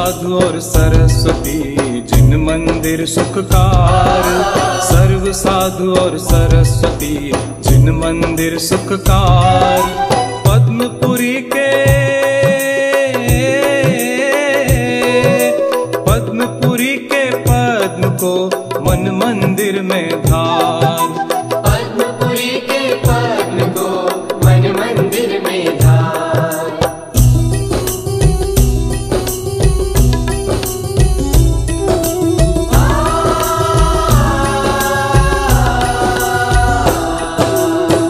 साधु और सरस्वती जिन मंदिर सुखकार। सर्व साधु और सरस्वती जिन मंदिर सुखकार। पद्मपुरी के पद्म को मन मंदिर में धार। पद्मपुरी के पद्म को मन मंदिर में धार।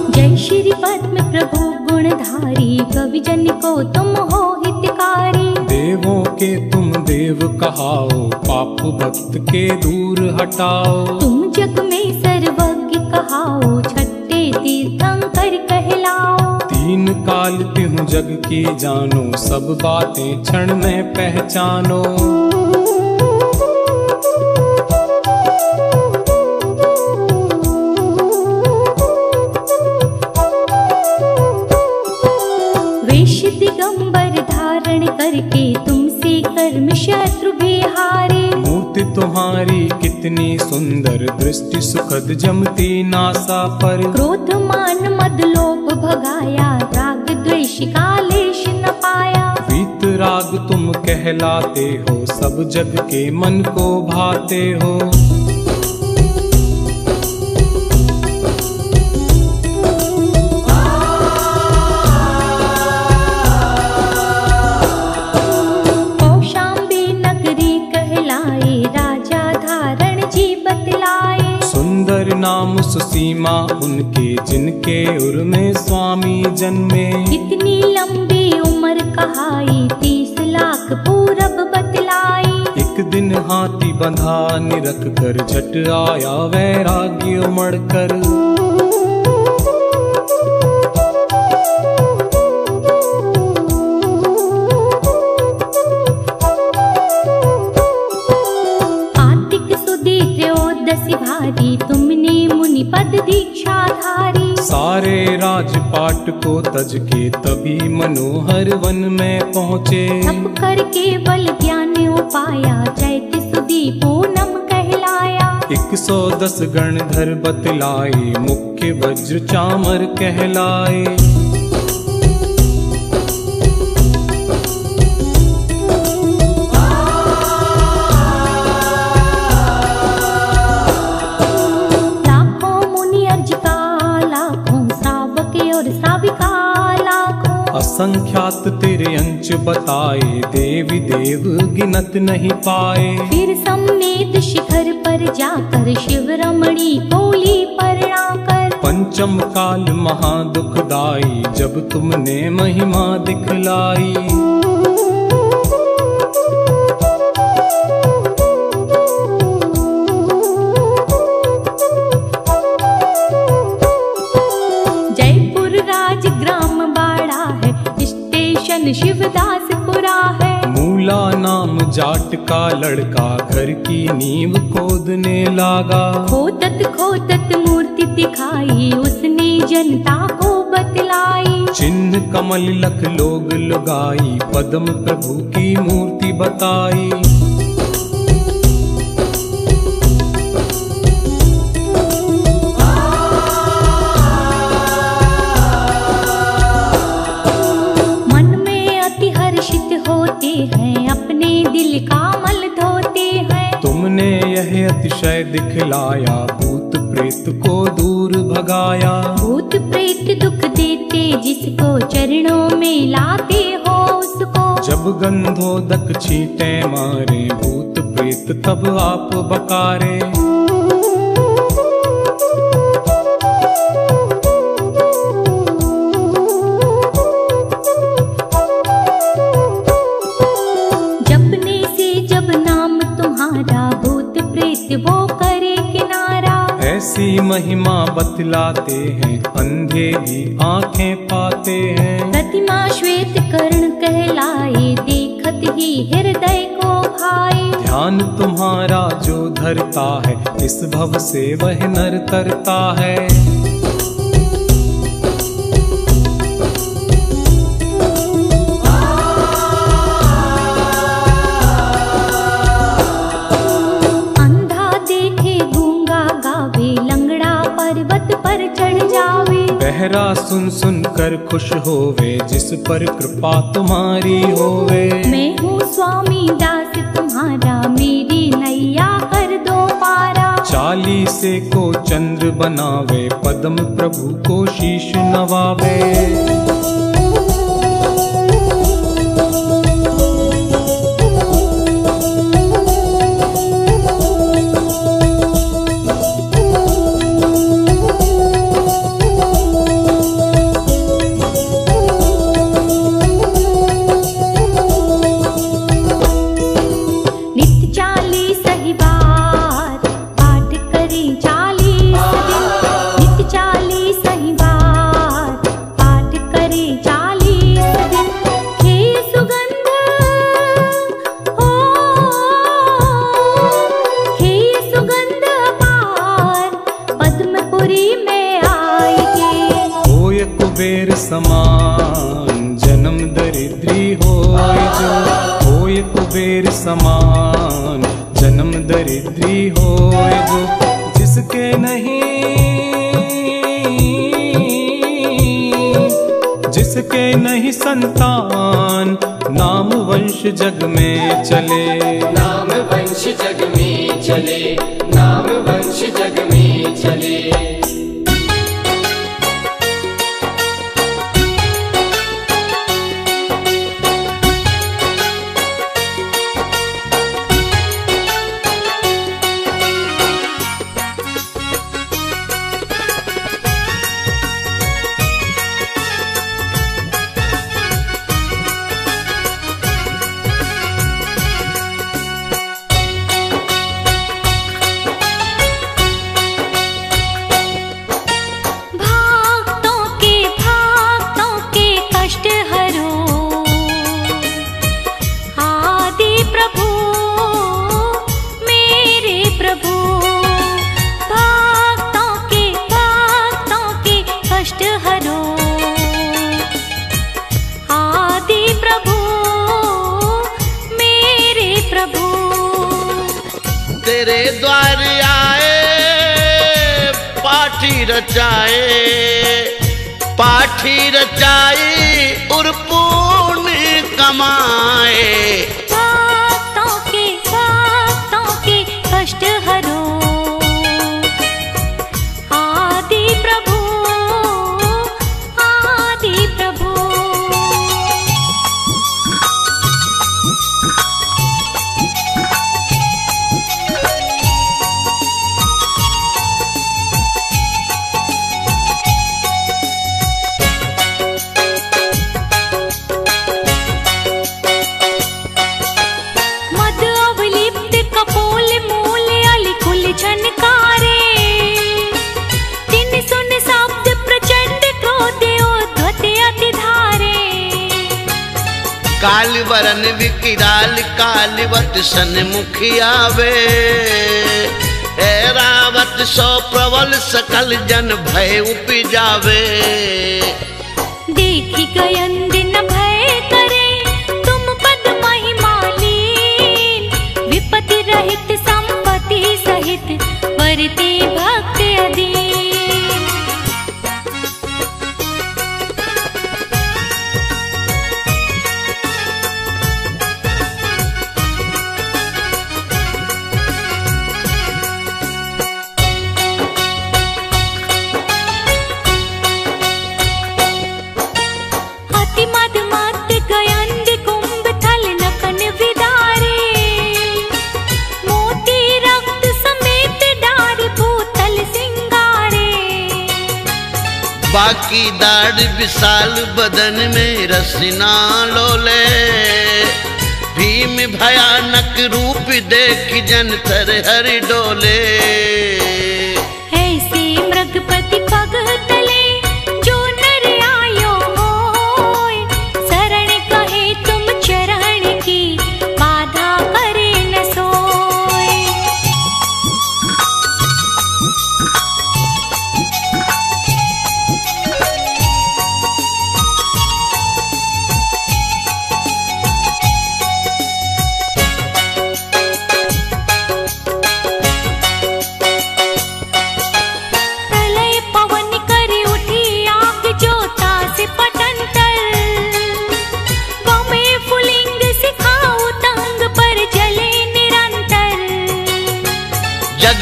जय श्री पद्म प्रभु गुणधारी, कवि जन को तुम हो हितकारी। देवों के तुम देव कहाओ, पाप भक्त के दूर हटाओ। तुम जग में सर्वज्ञ कहाओ, छठे तीर्थंकर कहलाओ। तीन काल त्यों जग की जानो, सब बातें क्षण में पहचानो। वेश दिगंबर धारण करके तुमसे कर्म शत्रु बिहारे। मूर्ति तुम्हारी कितनी सुंदर, दृष्टि सुखद जमती नासा पर। क्रोध मान मद लोभ भगाया, राग द्वेष का लेश न पाया। वीत राग तुम कहलाते हो, सब जग के मन को भाते हो। सुंदर नाम सुसीमा उनके, जिनके उर में स्वामी जन्मे। इतनी लंबी उम्र कहाई, 30 लाख पूरब बतलाई। एक दिन हाथी बंधा निरख कर, झट आया वैराग्य उमड़ कर। भारी तुमने मुनि पद दीक्षा धारी। सारे राजपाट को तज के तभी मनोहर वन में पहुँचे। तप करके बल ज्ञान उपाया, चैत सुदी पूनम कहलाया। 110 गणधर बतलाए, मुख्य वज्र चामर कहलाए। असंख्यात तेरे अंश बताए, देवी देव गिनत नहीं पाए। फिर सम्मेद शिखर पर जाकर, शिव रमणी बोली परणाकर। पंचम काल महादुखदाई, जब तुमने महिमा दिखलाई। शिवदासपुरा है। मूला नाम जाट का लड़का, घर की नींव खोदने लगा। खोदत मूर्ति दिखाई, उसने जनता को बतलाई। चिन्ह कमल लख लोग लुगाई, पद्म प्रभु की मूर्ति बताई। हैं अपने दिल का मल धोते हैं। तुमने यह अतिशय दिखलाया, भूत प्रेत को दूर भगाया। भूत प्रेत दुख देते, जिसको चरणों में लाते हो उसको। जब गंधोदक छींटे मारे, भूत प्रेत तब आप बकारे। वो करे किनारा। ऐसी महिमा बतलाते हैं, अंधे भी आंखें पाते हैं। प्रतिमा श्वेत कर्ण कहलाए, देखत ही हृदय को भाए। ध्यान तुम्हारा जो धरता है, इस भव से वह नर तरता है। मेरा सुन सुन कर खुश होवे, जिस पर कृपा तुम्हारी होवे। मैं हूँ स्वामी दास तुम्हारा, मेरी नैया कर दो पारा। चालीसे को चंद्र बनावे, पद्म प्रभु को शीश नवावे। समान जन्म दरिद्री होय जो, होय कुबेर समान जन्म दरिद्री होय जो। जिसके नहीं संतान, नाम वंश जग में चले। नाम वंश जग में चले, नाम वंश जग में चले। तेरे द्वार आए पाठी रचाए और पुण्य कमाए। भक्तों के कष्ट हरो, आदि प्रभु आदि प्रभु। काल वरन विकिराल कालवत सन्मुखी आवे। ऐरावत सो प्रबल सकल जन भय उपजावे। देखी गयन दिन भय करे तुम पद महिमालीन। विपत्ति रहित संपत्ति सहित वरते भक्त अधीन। बाकी दाढ़ विशाल बदन में रसना लोले। भीम भयानक रूप देख जन तर हरि डोले। ऐसे मृगपति पग तले जो नर आयो होय। शरण कहे तुम चरण की बाधा करे न सोय।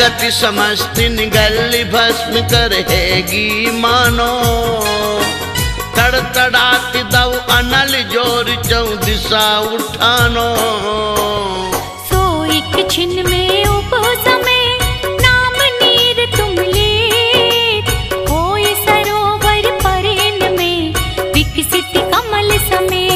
जगत समस्तिन गल भस्म करहेगी मानो। तड़तड़ात दव अनल जोर चौ दिशा उठानो। सो एक छिन में उपसमे नाम नीर तुम लेत, होय सरोवर परेन में विकसित कमल समेत।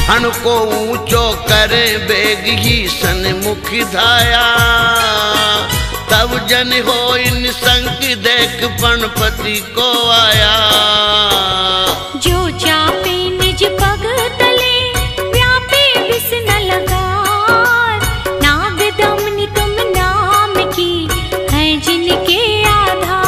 हण को ऊंचो करे बेग ही सन्मुख धाया। तब जन हो इन संग देख पणपति को आया। जो चापे निज पग तले व्यापे विष न लगार, नाग दमनी तुम नाम की है जिनके आधार।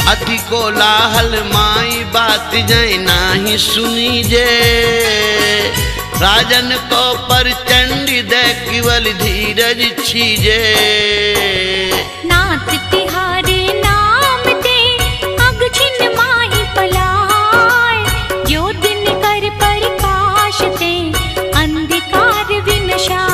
अति कोलाहल माई बात जय नाही सुनी जे। राजन को पर चंडी दे केवल धीरज छीजे। नाथ तिहारे नाम ते अग छिन माही पलाय, जो दिन कर प्रकाश ते अंधकार विनशाय।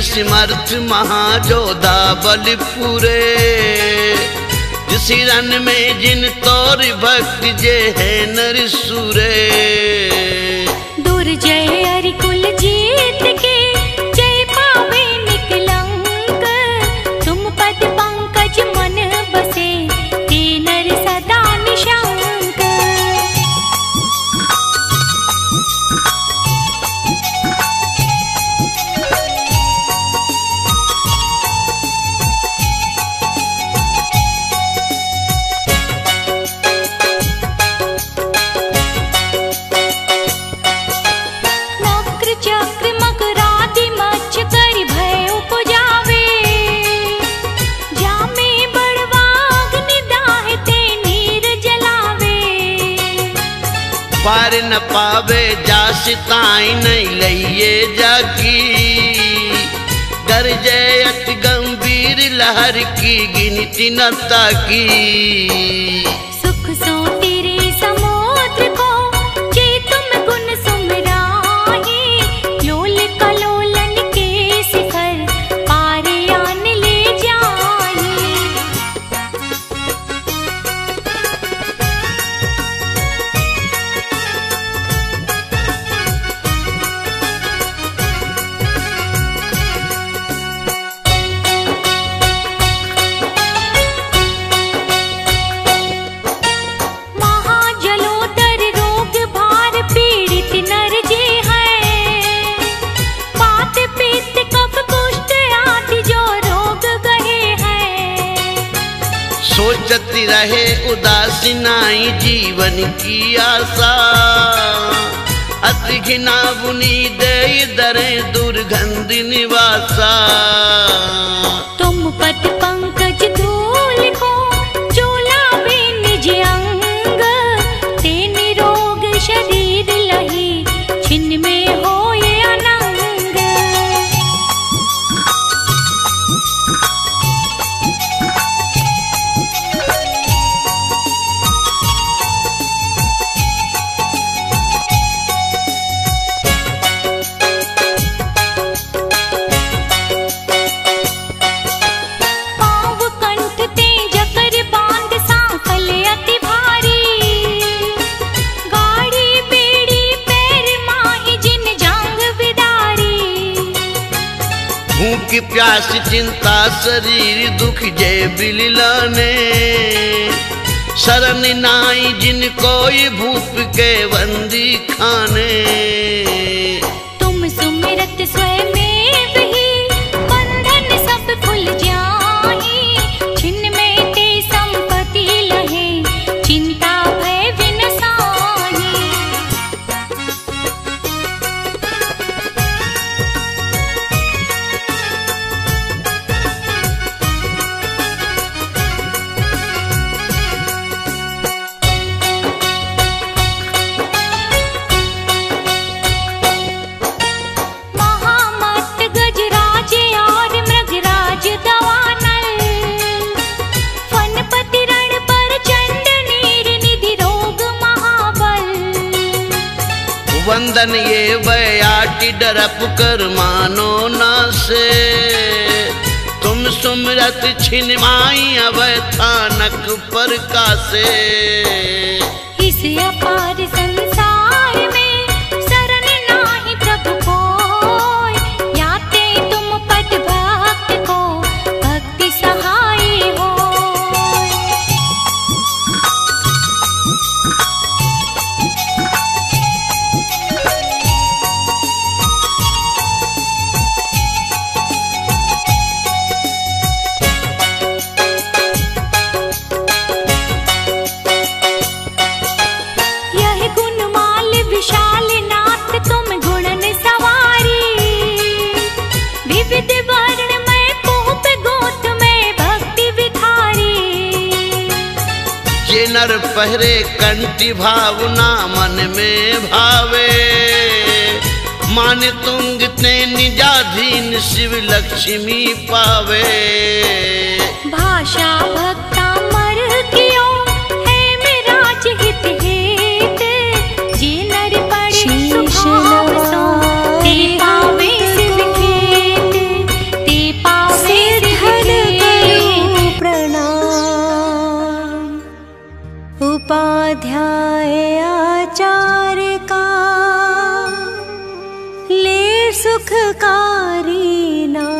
समर्थ महाजोधा बलपुरे। जिस रन में जिन तोर भक्त जे है नर सुरे। दुर्जय अरिकुल जीत के जय पावे निकलंक, तुम पद पंकज मन बसे ते नर सदा निशंक। पार न पावे जासिताई नहीं लइए जाकी। गरजे अति गंभीर लहर की गिनती न ताकी। सुख सो तेरे समुद्र को जे तुम गुण सुमराही, लोल कलोलन के शिखर पारे आन ले जाही। सोचती रहे उदासी नाई जीवन की आशा। अति घिना बुनी दे दरे दुर्गंध निवासा। तुम पद पंकज धूल को चोलावे निज अंग, ते निरोग शरीर लही छिन में होए अनंग। भूख प्यास चिंता शरीर दुख जय बिललाने, शरण नाई जिन कोई भूप के बंदी खाने। तुम सुमिरत स्वयं ही बंधन सब खुल जाहि, छिन्न में ते संपत्ति लहे चिंता भय विनसाहि। महामत गजराज और मृगराज दवानल, फनपति रण पर चंड नीर निधि रोग महाबल। वंदन ये बयाटी डरप कर मानो ना से, तुम सुमिरत छिन माई अवै थानक पर कासे। इस अपार संसार में शरण नाहि प्रभु कोय, याते तुम पद भक्त को भक्ति सहाय होय। यह गुणमाल विशाल नाथ तुम गुणन सवारी, विविध वर्ण में कुहक गोत में भक्ति विधारी। जे नर पहरे कंठी भावना मन में भावे, मान तुंग ते निजाधीन शिव लक्ष्मी पावे। भाषा भक्ता मर कियो है मेराज हित हेत, जे नर पड़े सुभाव सो ते पावे सिद्ध खेत, ते पावे सिद्ध खेत। प्रणाम उपाध्याय आचार्य का, ले सुखकारी नाम।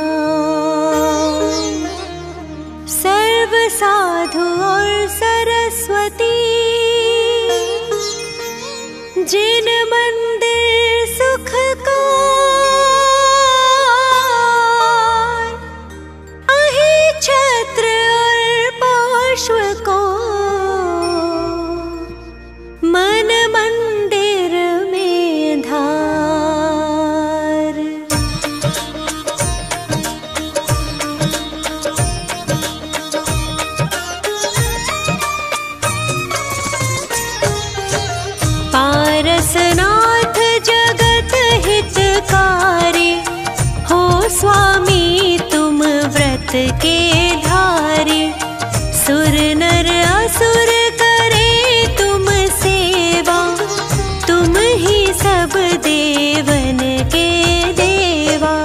सर्व साधु और सरस्वती, जिन मंदिर सुख का, अहि छत्र और पार्श्व को, मन मंदिर में धार। पारसनाथ जगत हितकारी, हो स्वामी तुम व्रत के धारी। सुर नर असुर करे तुम सेवा, तुम ही सब देवन के देवा।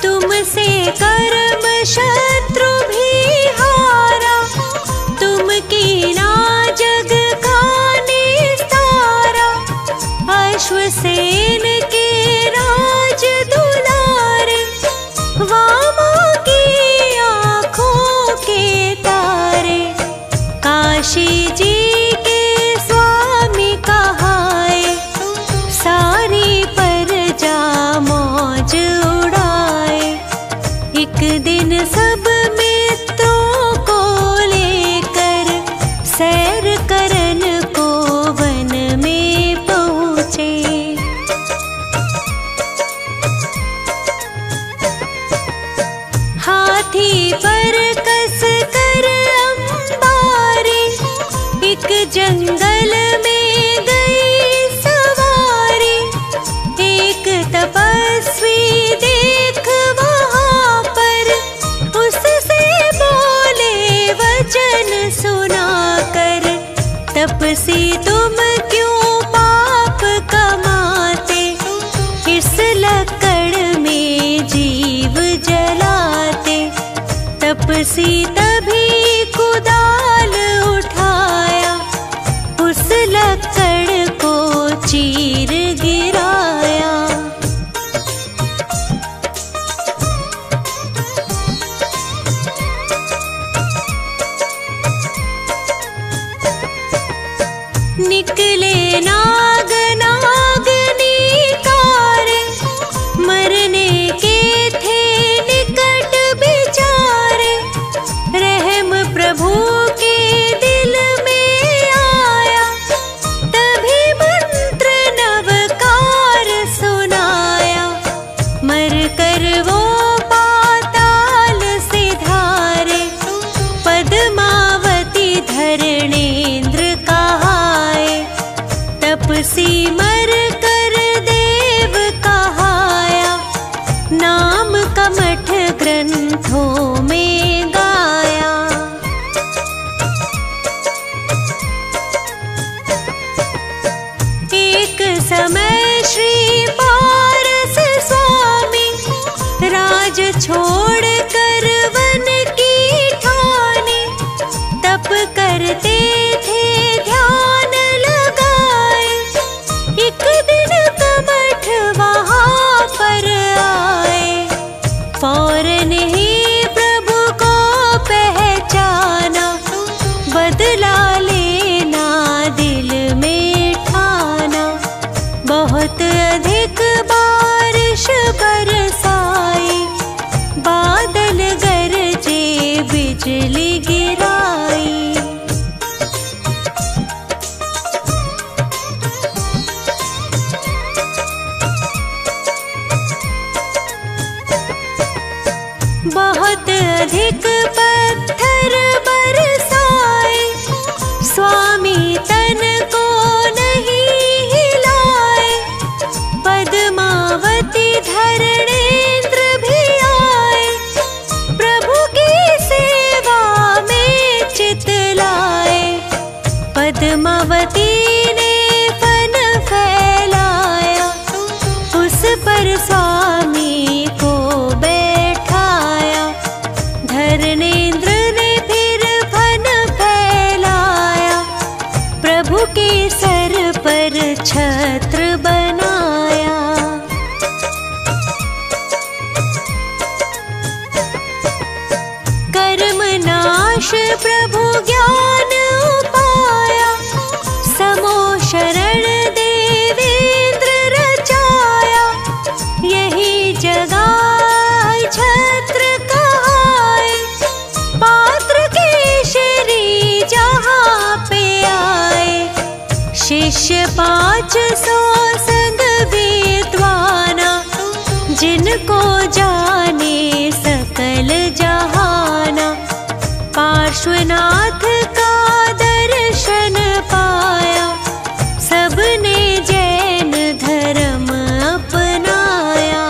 तुमसे कर्म शत्रु भी हारा, तुम की ना जग का निस्तारा। अश्वसेन के राज दुलारे, वामा की आँखों के तारे। काशी जी के स्वामी कहाए, सारी प्रजा मौज उड़ाए। एक दिन सब मित्रों को लेकर, सैर करन को वन में पहुँचे। हाथी पर कस कर अंबारी, एक जंगल में गई सवारी। एक तपस्वी देख वहाँ पर, उससे बोले वचन सुनाकर। तपसी तुम क्यों पाप कमाते, इस लकड़ में जीव जलाते। तपसी तभी कुदाल सिमर कर देव कहाया, नाम कमठ ग्रंथों में गाया। एक समय श्री पारस स्वामी राज छोड़ कर वन की ठानी, तप करते थे ध्यान लगाए। एक दिन कमठ वहाँ पर आए, फौरन ही प्रभु को पहचाना, बदला लेना दिल में ठाना। बहुत अधिक बारिश बरसाई, बादल गरजे बिजली गिराई। बहुत अधिक पत्थर बरसाए, स्वामी तन को नहीं हिलाए। पद्मावती धरणेन्द्र भी आए, प्रभु की सेवा में चित लाए। पद्मावती ने फन फैलाया, उस पर स्वामी को बैठाया। धरणेन्द्र ने फिर फन फैलाया, प्रभु के सर पर छत्र बनाया। कर्म नाश प्रभु ज्ञान पाया, समो शरण देवेंद्र रचाया। यही जगह छत्र कहाए, पात्र केशरी जहाँ पे आए। शिष्य 500 संग विद्वाना, जिनको जाने सकल जहाना। पार्श्वनाथ का दर्शन पाया, सबने जैन धर्म अपनाया।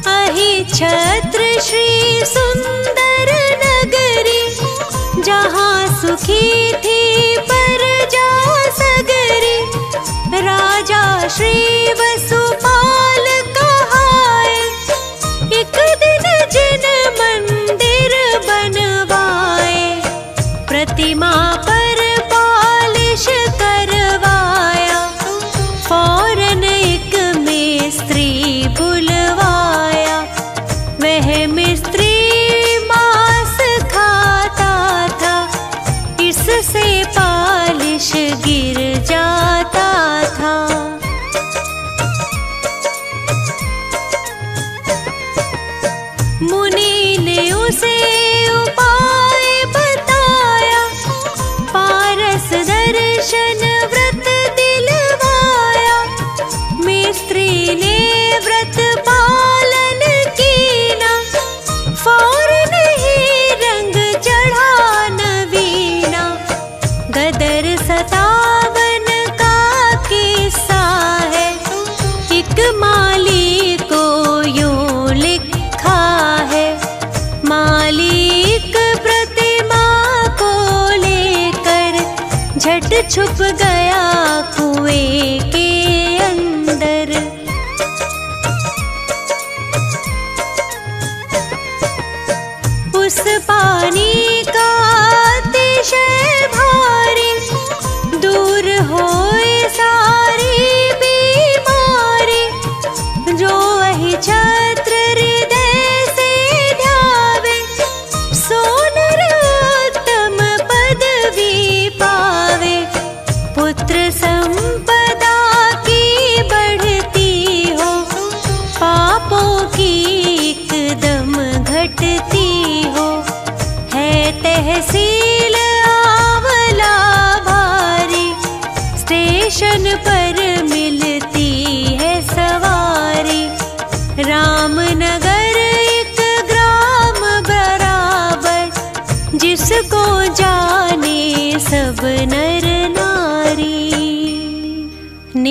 अहि छत्र श्री सुंदर नगरी, जहाँ सुखी थी प्रजा सगरी। राजा श्री वसुपाल कहाए, एक दिन जिन मंदिर बनवाए। प्रतिमा पर पालिश करवाया, फौरन एक मिस्त्री बुलवाया। वह मिस्त्री मांस खाता था, इससे पालिश गिर जाता था। मुनि ने उसे उपाय बताया, पारस दर्शन व्रत दिलवाया। मिस्त्री ने व्रत पालन कीना, फौरन ही रंग चढ़ा नवीना। गदर 57 का किस्सा है, एक माली को यूं लिखा है। मालिक प्रतिमा को लेकर झट छुप गया कुएं के अंदर। उस पानी का अतिशय भारी, दूर होए सारी बीमारी। जो वही छत्र हृदय से ध्यावे, सो नर उत्तम पदवी पावे। पुत्र संपदा की बढ़ती हो, पापों की एकदम घटती हो। है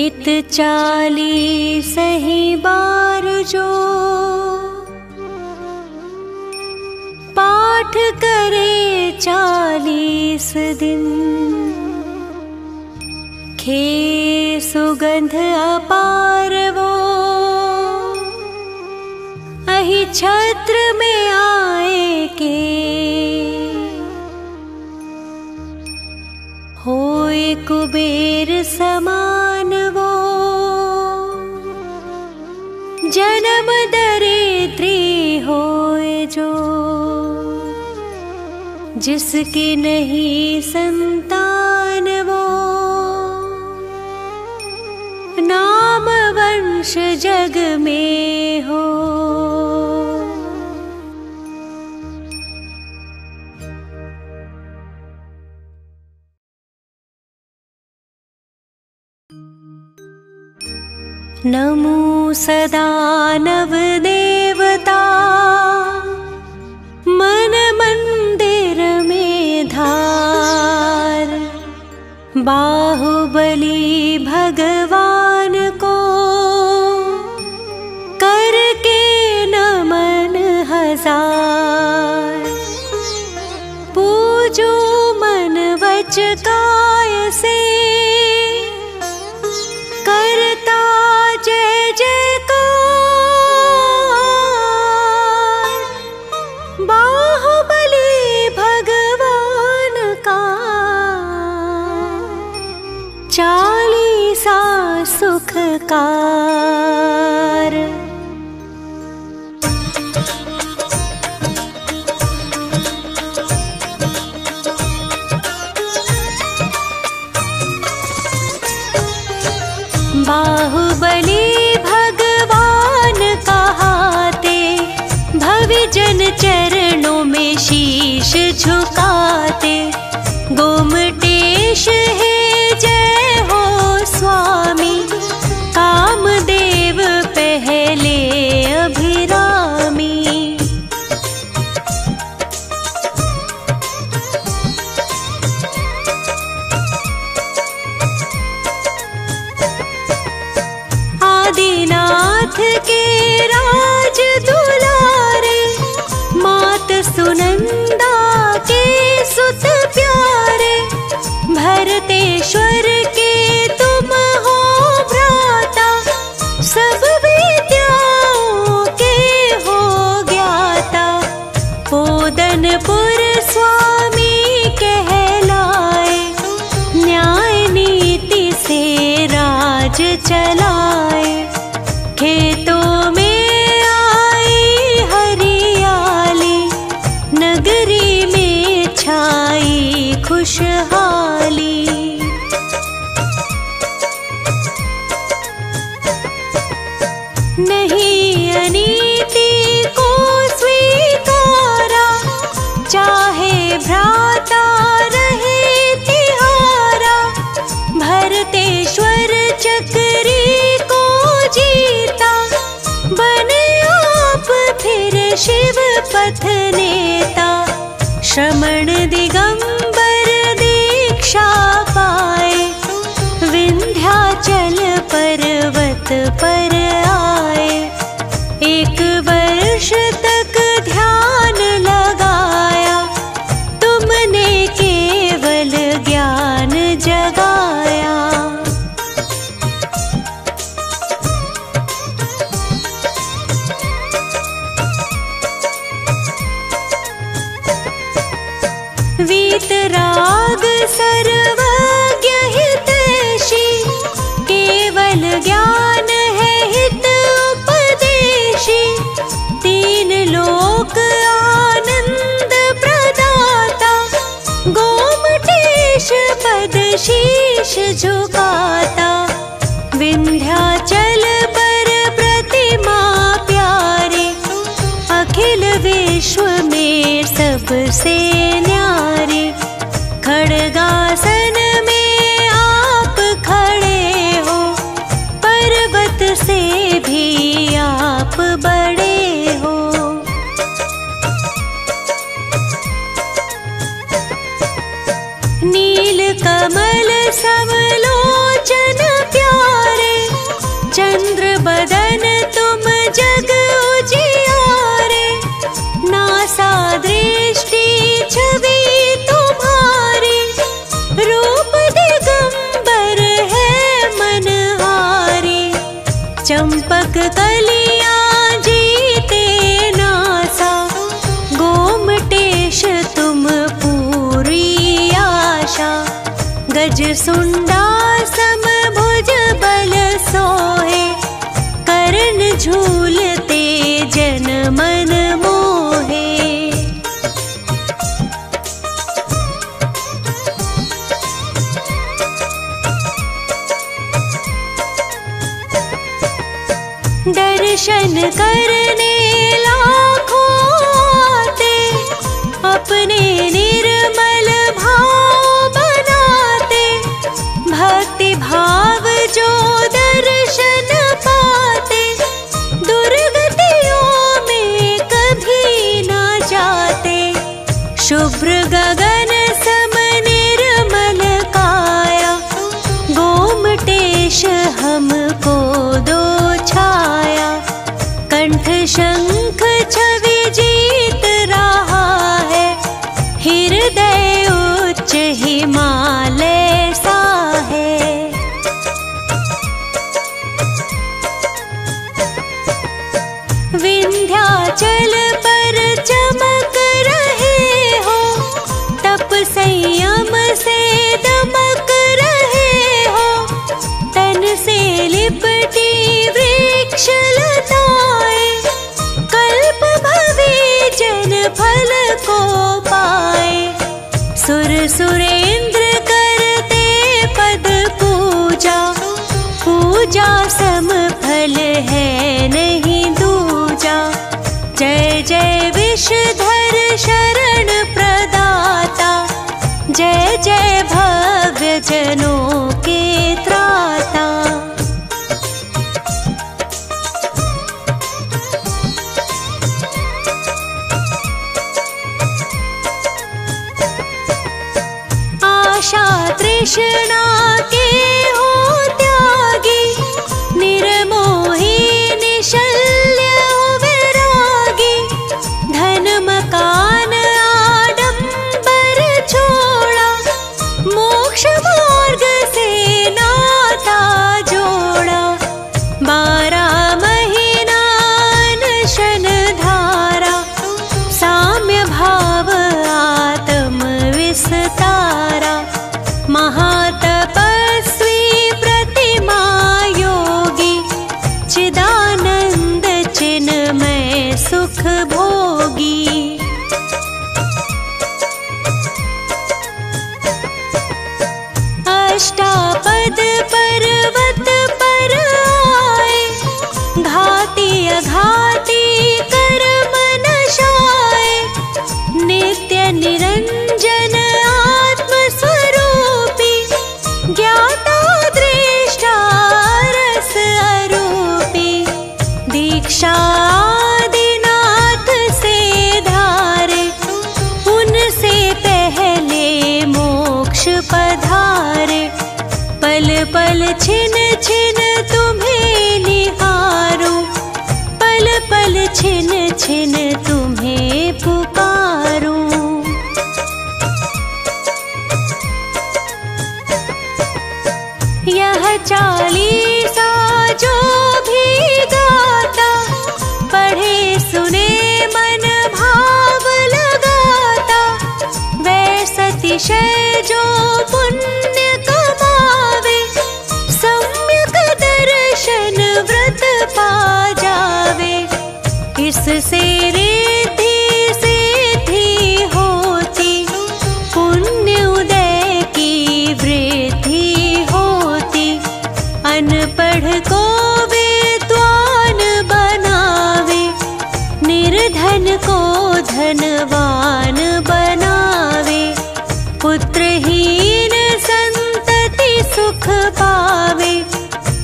नित 40 ही बार जो पाठ करे 40 दिन, खे सुगंध अपार वो अहि छत्र में आए के, होए कुबेर समान वो जन्म दरिद्री होए जो, जिसकी नहीं संतान वो नाम वंश जग में हो। नमो सदा नव देवता मन मंदिर में धार, बाहुबली भगवान को करके नमन 1000, पूजो मन वच काय से करता जय जयकार, बाहुबली भगवान का 40 सुखकार। बाहुबली भगवान कहाते, भविजन चरणों में शीश झुकाते, गोमटेश है जय हो स्वामी, कामदेव पहले अभिरामी। आदिनाथ के राज दुलारे, मात सुनंदा के सुत प्यारे, भरतेश्वर के तुम हो भ्राता, सब विद्याओं के हो ज्ञाता, पोदनपुर स्वामी कहलाए, न्याय नीति से राज चलाए, खेतों में आई हरियाली, नगरी में छाई खुशहाली। नहीं अनीति को स्वीकारा, चाहे भ्राता रहे तिहारा, भरतेश्वर चक्री को जीता, बने आप फिर शिव पथ नेता, श्रमण दिगंबर दीक्षा पाए, विंध्याचल पर्वत पर आए, 1 वर्ष तक ध्यान लगाया, तुमने केवल ज्ञान जगाया। वीतराग सर्वज्ञ हितैषी, केवल ज्ञान है हित उपदेशी, 3 लोक आनंद प्रदाता, गोमटेश पद शीश झुकाता, विंध्याचल पर प्रतिमा प्यारे, अखिल विश्व में सबसे न्यारे, खड़गासन में आप खड़े हो, पर्वत से भी आप बड़े हो। नील कमल समलोचन प्यारे, गज सुंडा समभुज बल सोहे, करन झूलते जन मन मोहे। दर्शन करने लाखों आते, अपने निर्मल भाव बनाते। भक्ति भाव जो दर्शन पाते, दुर्गतियों में कभी ना जाते। शुभ्र गगन सम निर्मल काया, गोमटेश हमको दो छाया। कंठ शंख छवि जीत रहा है, हृदय उच्च हिमालय सा है। विंध्याचल पर चमक रहे हो, तप संयम से दमक रहे हो। तन से लिपटी वृक्ष लताएं, कल्प भवी जन फल को पाए। सुर सुरेंद्र करते पद पूजा, पूजा सम फल है नहीं दूजा। जय जय विषधर शरण प्रदाता, जय जय भव्य जनों के त्राता। आशा तृष्णा के हो त्यागी, निर्मोही निशल्य हो वैरागी। धन मकान आडंबर छोड़ा, मोक्ष मार्ग से नाता जोड़ा। 12 महीना अनशन धारा, साम्य भाव आत्म विस्तारा। महातपस्वी प्रतिमा योगी, चिदानंद चिन्मय सुख भोगी। अष्टापद पर्वत पर आए, घाती अघाती कर्म नशाए। नित्य निरंजन आत्म स्वरूपी, ज्ञाता दृष्टा रस अरूपी। दीक्षा आदिनाथ से धारे, उनसे पहले मोक्ष पधारे। पल पल छिन छिन तुम्हें निहारूं, पल पल छिन छिन तुम्हें पुकारूं। यह चालीसा जो भी गाता, पढ़े सुने मन भाव लगाता। वैसा अतिशय जो पुण्य कमावे, सम्यक दर्शन व्रत पा जावे। इससे रिद्धि सिद्धि होती, पुण्य उदय की वृद्धि होती। अनपढ़ को विद्वान बनावे, निर्धन को धनवान बनावे। पुत्रहीन संतति सुख पावे,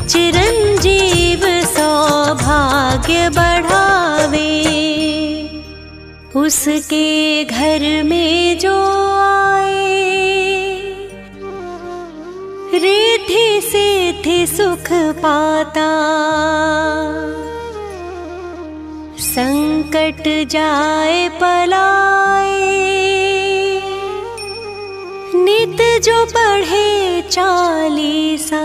चिरंजीव सौभाग्य बढ़ावे। उसके घर में जो आए, रिद्धि सिद्धि सुख पाता। संकट जाए पलाए, नित जो पढ़े चालीसा।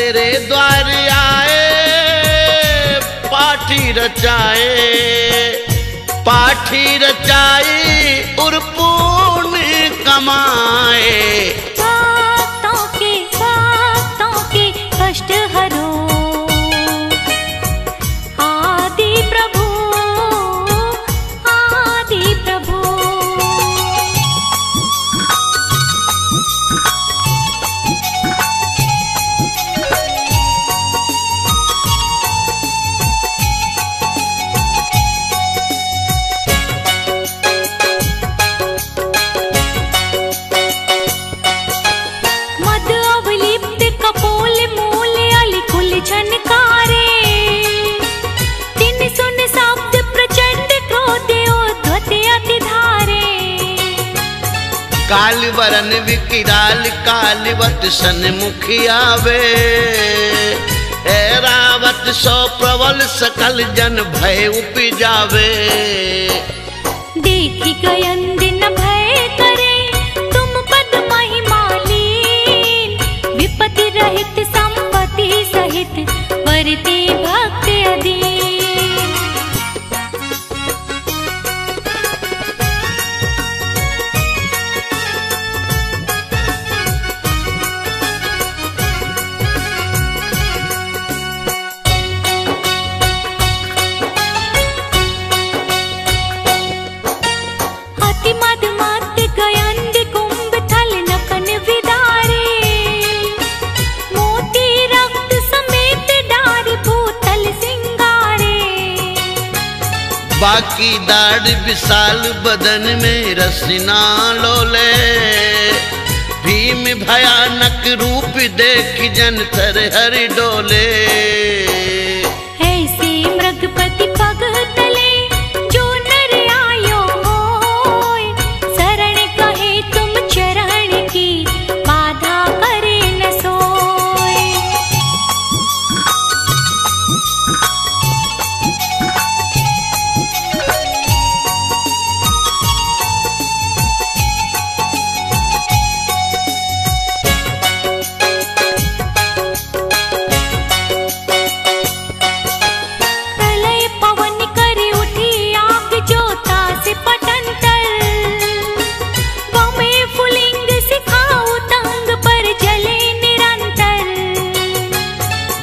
तेरे द्वार आए पाठी रचाई और पुण्य कमाए। भक्तों के कष्ट हरो आदि प्रभु आदि प्रभु। काल वरन विकिराल कालवत सन्मुखी आवे। ऐरावत सो प्रबल सकल जन भय उपजावे। देखी गयन दिन भय करे तुम पद महिमालीन। विपत्ति रहित संपत्ति सहित वरते भक्त अधीन। बाकी दाढ़ विशाल बदन में रसना लोले। भीम भयानक रूप देख जन थर हर डोले। ऐसे मृगपति पग तले जो नर आयो होय। शरण कहे तुम चरण की बाधा करे न सोय।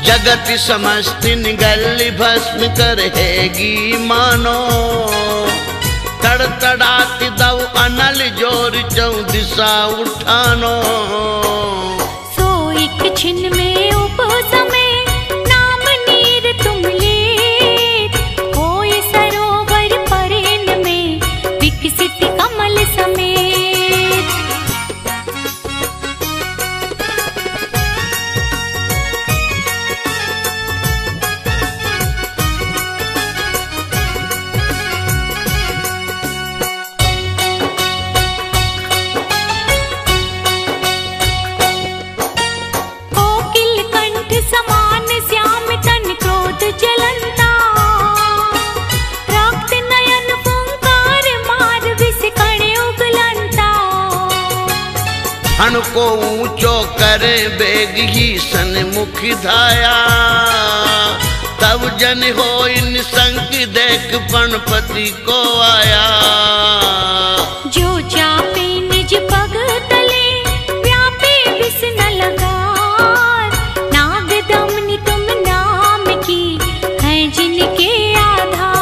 जगत समस्त निगल भस्म करहेगी मानो। तड़तड़ाती दव अनल जोर चौ दिशा उठानो। सो एक छिन में उपसमे नाम नीर तुम लेत। होय सरोवर परेन में विकसित कमल समेत। हण को ऊंचो करे बेग ही सन्मुख धाया। तब जन हो निसंक देख पणपति को आया। जो चापे निज पग तले व्यापे विष न लगार। नाग दमनी तुम नाम की है जिनके आधार।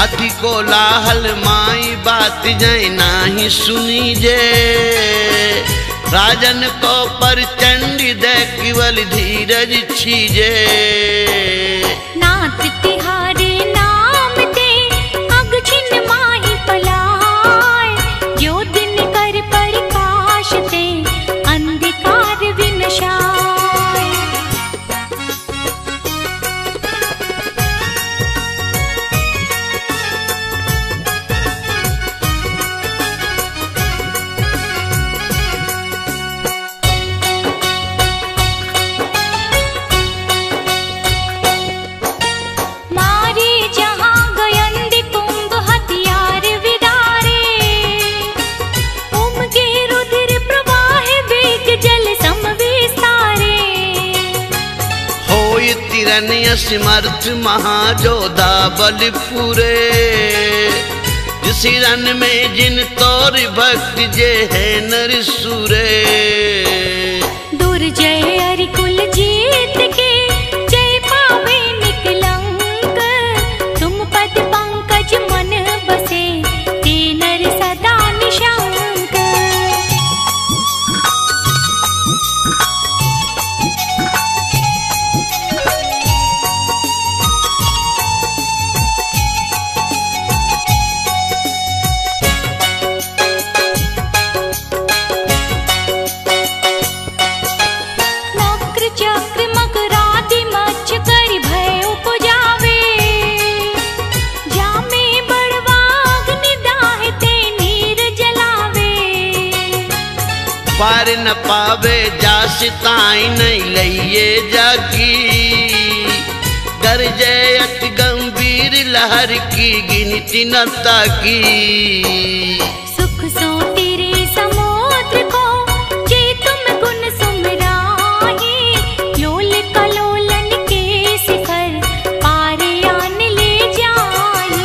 अति कोलाहल माई बात जय नाही सुनी जे। राजन को पर चंडी दे केवल धीरज छीजे। नाथ तिहारे नाम ते अग छिन माही पलाय। जो दिन कर प्रकाश ते अंधकार विनशाय। हिरण्य समर्थ महाजोधा बल पूरे। जिस हिरण में जिन तोर भक्त जे है नर सुरे। दुर्जय अरिकुल जीत के जय पावे निकलंक। तुम पद पंकज मन बसे ते नर सदा निशंक। चक्र मकरादि मच्छ कर भय उपजावे। जामे बड़वाग निदाह ते नीर जलावे। पार न पावे जास ताई नहीं लइए जाकी। गरजे अति गंभीर लहर की गिनती न ताकी। सुख सो तेरे समुद्र को जे तुम गुण सुमराही। लोल कलोलन के शिखर पार आन ले जाई।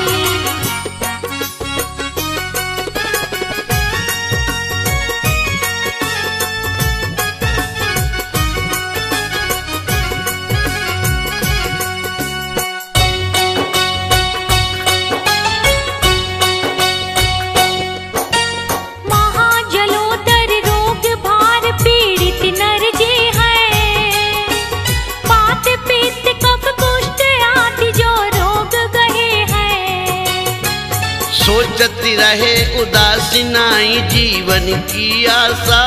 महाजलोदर रोग भार पीड़ित नर जे हैं। पात पित्त कफ कुष्ठ आदि जो रोग गहे हैं। सोचती रहे उदासीनाई जीवन की आशा।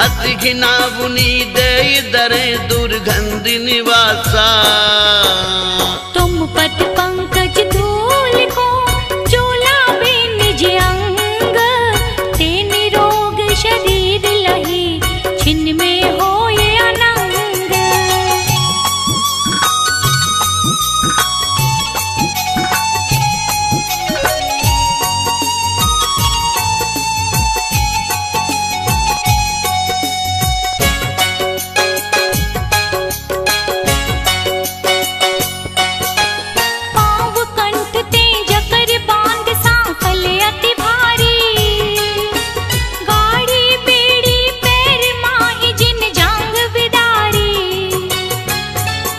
अति घिना बुनी दे दरे दुर्गंध निवासा। तुम पद पंकज धूल को चोलावे निज अंग। ते निरोग शरीर लही छिन्न में होए अनंग। पाँव कंठ ते जकर बांध सांकल अति भारी। गाड़ी बेड़ी पैर माही जिन जांग बिदारी।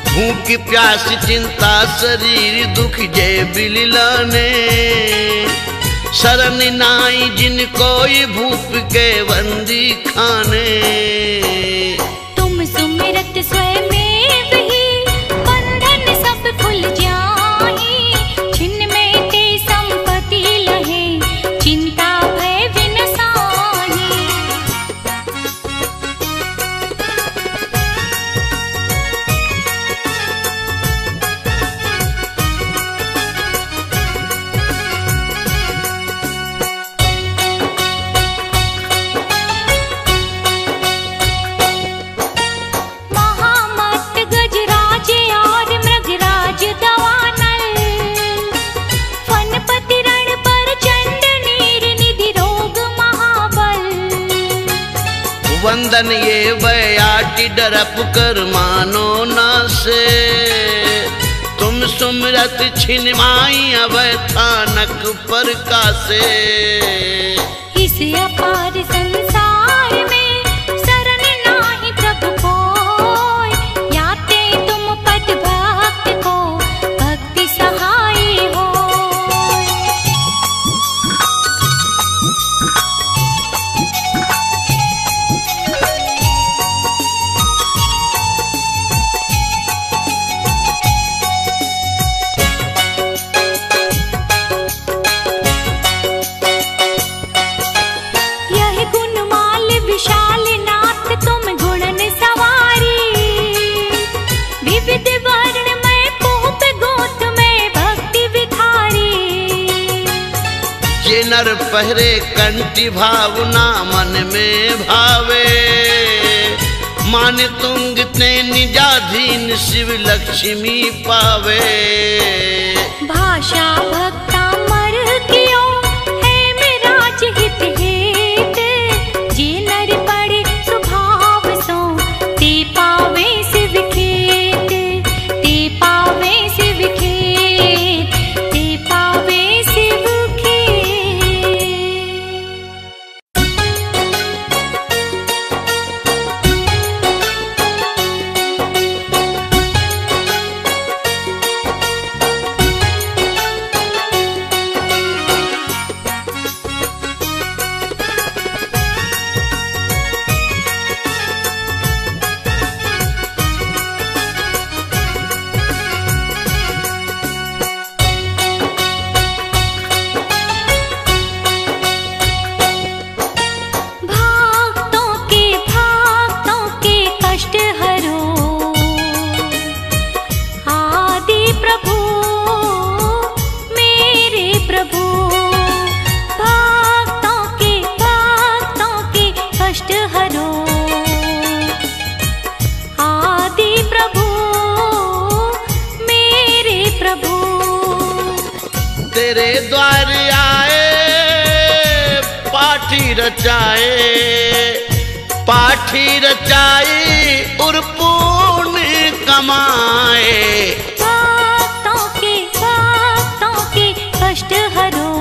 भूख प्यास चिंता शरीर दुख जय बिललाने। शरण नाई जिन कोई भूप के बंदी खाने। तुम सुमिरत स्वयं ही बंधन सब खुल जाही। छिन्न में ते संपत्ति लहे चिंता भय विनसाही। महामत गजराज और मृगराज दवानल। फनपति रण पर चंड नीर निधि रोग महाबल। वंदन ये बयाटी डरप कर मानो ना से। तुम सुमरत छिनमाई अब थानक पर कासे। इस अपार संसार में शरण नाही प्रभु कोय। याते तुम पद भक्त को भक्ति सहाय होय। यह गुणमाल विशाल नाथ तुम गुणन सवारी। विविध वर्ण में पोप गोत में भक्ति विखारी। ये नर पहरे कंठी भावना मन में भावे। मान तुंग ते निजाधीन शिव लक्ष्मी पावे। भाषा भक्ता मर कियो है मेरा हित हेत। जे नर पड़े स्वभाव सो ते पावे शिव खेत। तेरे द्वार आए पाठी रचाई और पुण्य कमाए। भक्तों के कष्ट हरो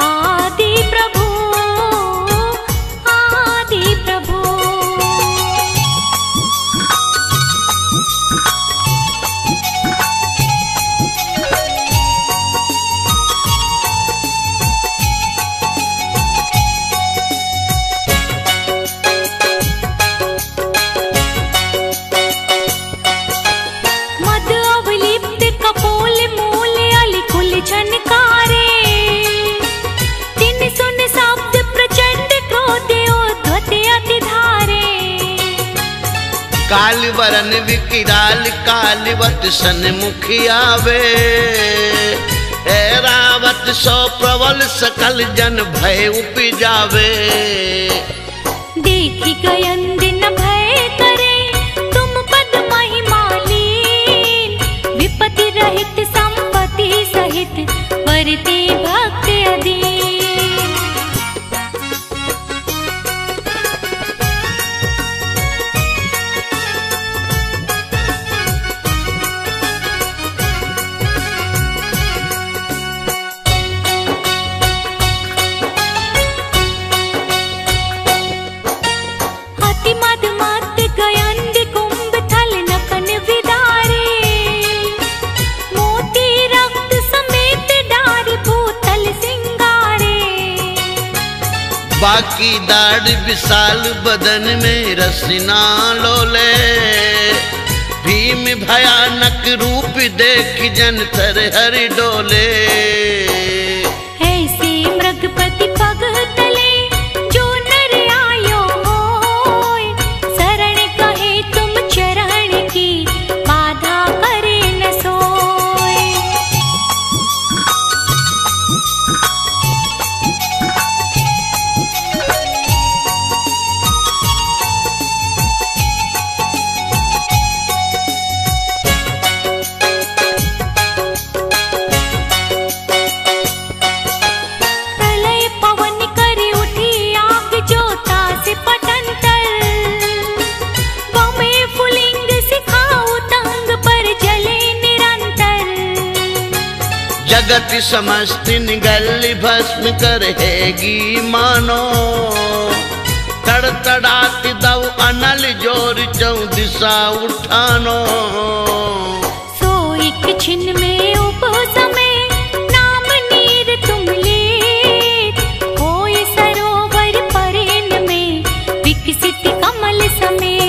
आदि प्रभु आदि प्रभु। काल वरन विकिराल कालवत सन्मुख आवे। रावत सो प्रबल सकल जन भय उपजावे। देखी गयन दिन भय करे तुम पद महिमालीन। विपत्ति रहित संपत्ति सहित वरते भक्त अधीन। बाकी दाढ़ विशाल बदन में रसना लोले। भीम भयानक रूप देख जन थर हर डोले। ऐसे मृगपति पग तले जो नर आयो होय। शरण कहे तुम चरण की बाधा करे न सोय। जगत समस्त निगल भस्म करहेगी मानो। तड़तड़ात दव अनल जोर चौदिशा उठानो। सो एक छिन में उपसमय नाम नीर तुम लेत। होय सरोवर परेन में विकसित कमल समेत।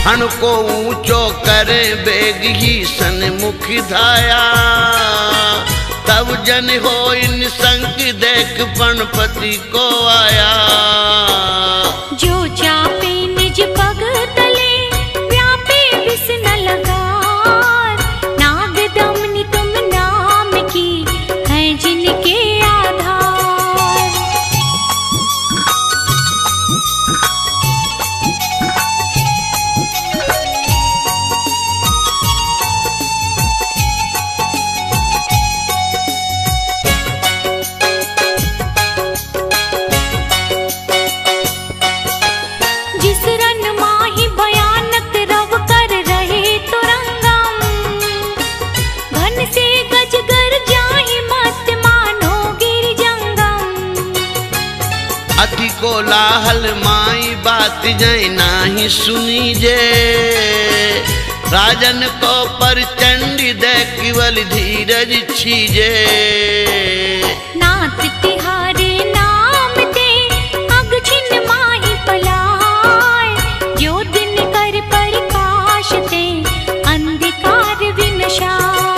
हण को ऊंचो करे बेग ही सन्मुख धाया। तब जन हो इन संग देख पणपति को आया। जो चापे निज पग तले व्यापे विष न लगार। नाग दमनी तुम नाम की है जिनके आधार। अति कोलाहल माई बात जय नाही सुनी जे। राजन को पर चंडी दे केवल धीरज छीजे। नाथ तिहारे नाम ते अग छिन माही पलाय। जो दिन कर प्रकाश ते अंधकार विनशाय।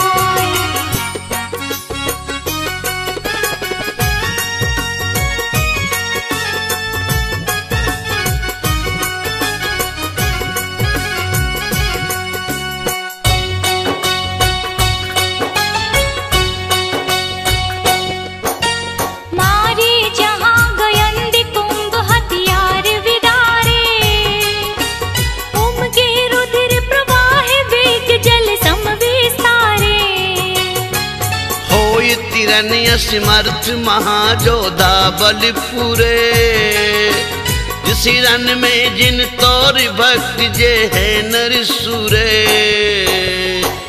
होई तिरन्य समर्थ महाजोधा बल पूरे। जिस रन में जिन तोर भक्त जे है नर सूरे।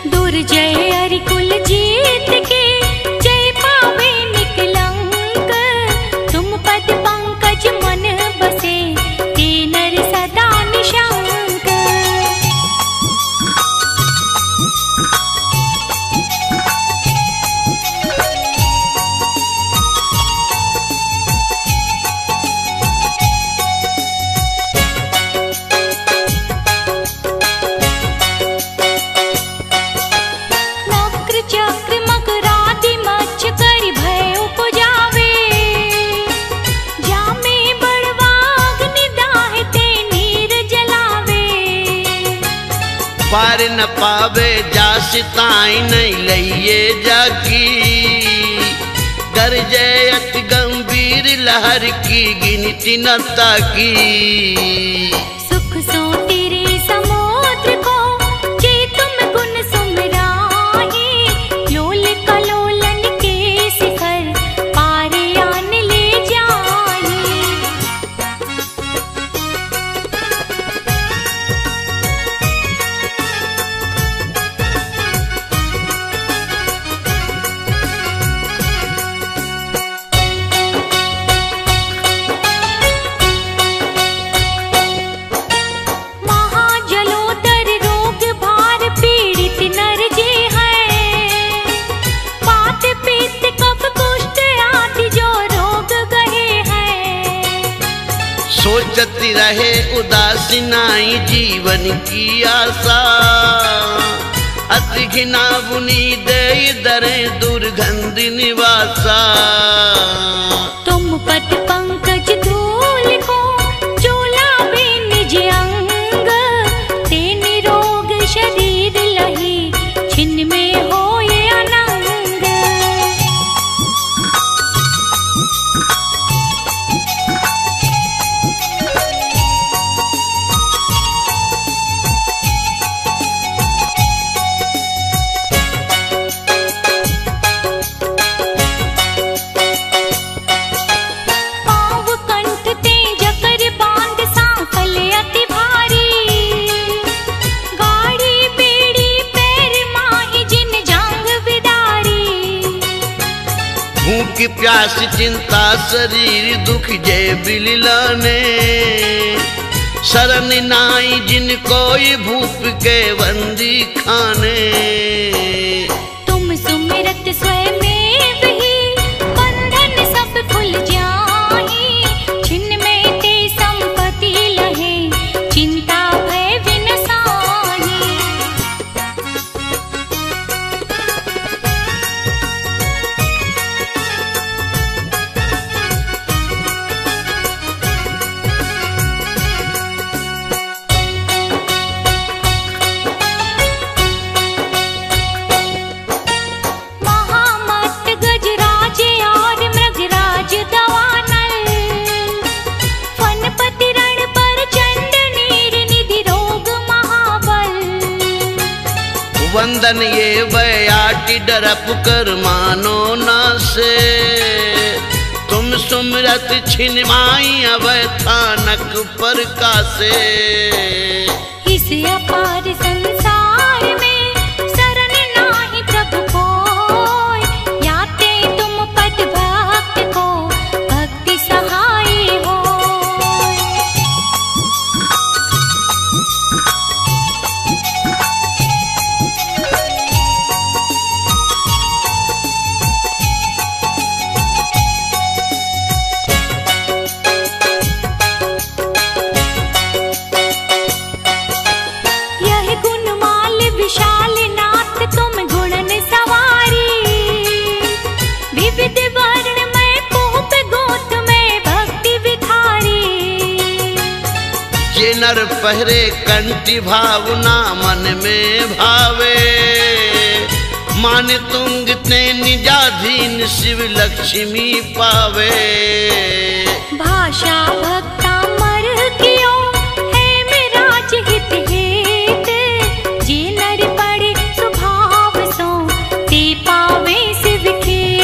दुर्जय अरिकुल जीत के जय पावे निकलंक। तुम पद पंकज मन बसे ते नर सदा निशंक। पार न पावे जास ताई नहीं लइए जाकी। गरजे अति गंभीर लहर की गिनती न ताकी। सुख सो तेरे समुद्र को जे तुम गुण सुमराही। लोल कलोलन के शिखर पारे आन ले जाही। सोचती रहे उदासी नाई जीवन की आशा। अति घिना बुनी दे दरे दुर्गंध निवासा। तुम पद पंकज धूल को चोलावे निज अंग। ते निरोग शरीर लही छिन्न में होए अनंग। की प्यास चिंता शरीर दुख जय बिललाने। शरण नाई जिन कोई भूप के बंदी खाने। तुम सुमिरत स्वयं ही बंधन सब खुल जाही। छिन्न में ते संपत्ति लहे चिंता भय विनसाही। वंदन ये बयाटी डरप कर मानो ना से। तुम सुमरत छिनमाई अवै थानक पर कासे। इस अपार संसार में शरण नाही प्रभु कोय। याते तुम पद भक्त को भक्ति सहाय हो। नर पहरे कंठी भावना मन में भावे। मान तुंग ते निजाधीन शिव लक्ष्मी पावे। भाषा भक्ता मर कियो है मेराज हित हेत। जे नर पड़े स्वभाव सो ते पावे शिव खेत।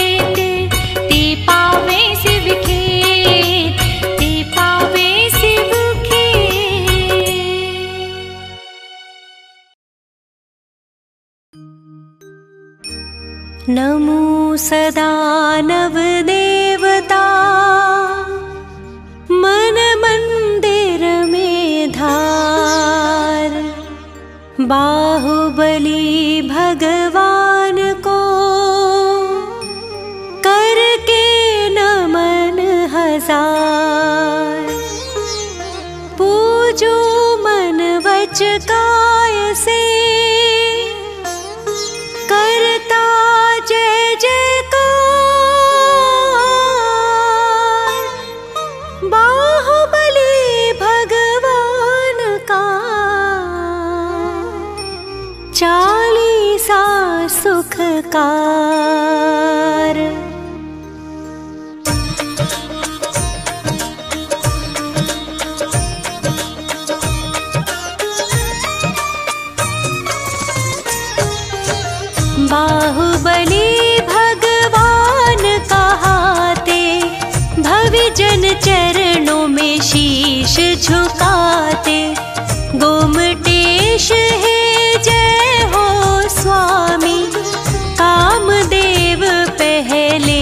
नमो सदा नव देवता मन मंदिर में धार। बाहुबली भगवान को करके नमन हजार। पूजो मन वच काय से करता जय जयकार। बाहुबली भगवान का चालीसा सुखकार। बाहुबली भगवान कहाते भविजन चरणों में शीश झुकाते। गोमटेश है जय हो स्वामी, कामदेव पहले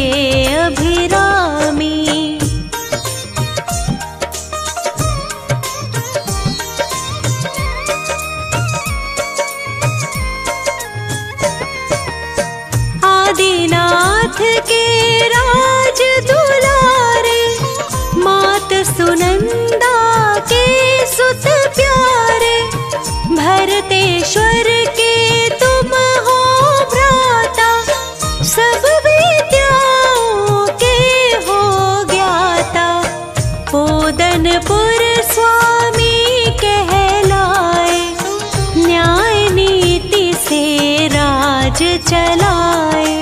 अभिरामी। आदिनाथ के राज दुलारे, मात सुनंदा के सुत प्यारे। भरतेश्वर के तुम हो भ्राता, सब विद्याओं के हो ज्ञाता। पोदनपुर स्वामी कहलाए, न्याय नीति से राज चलाए।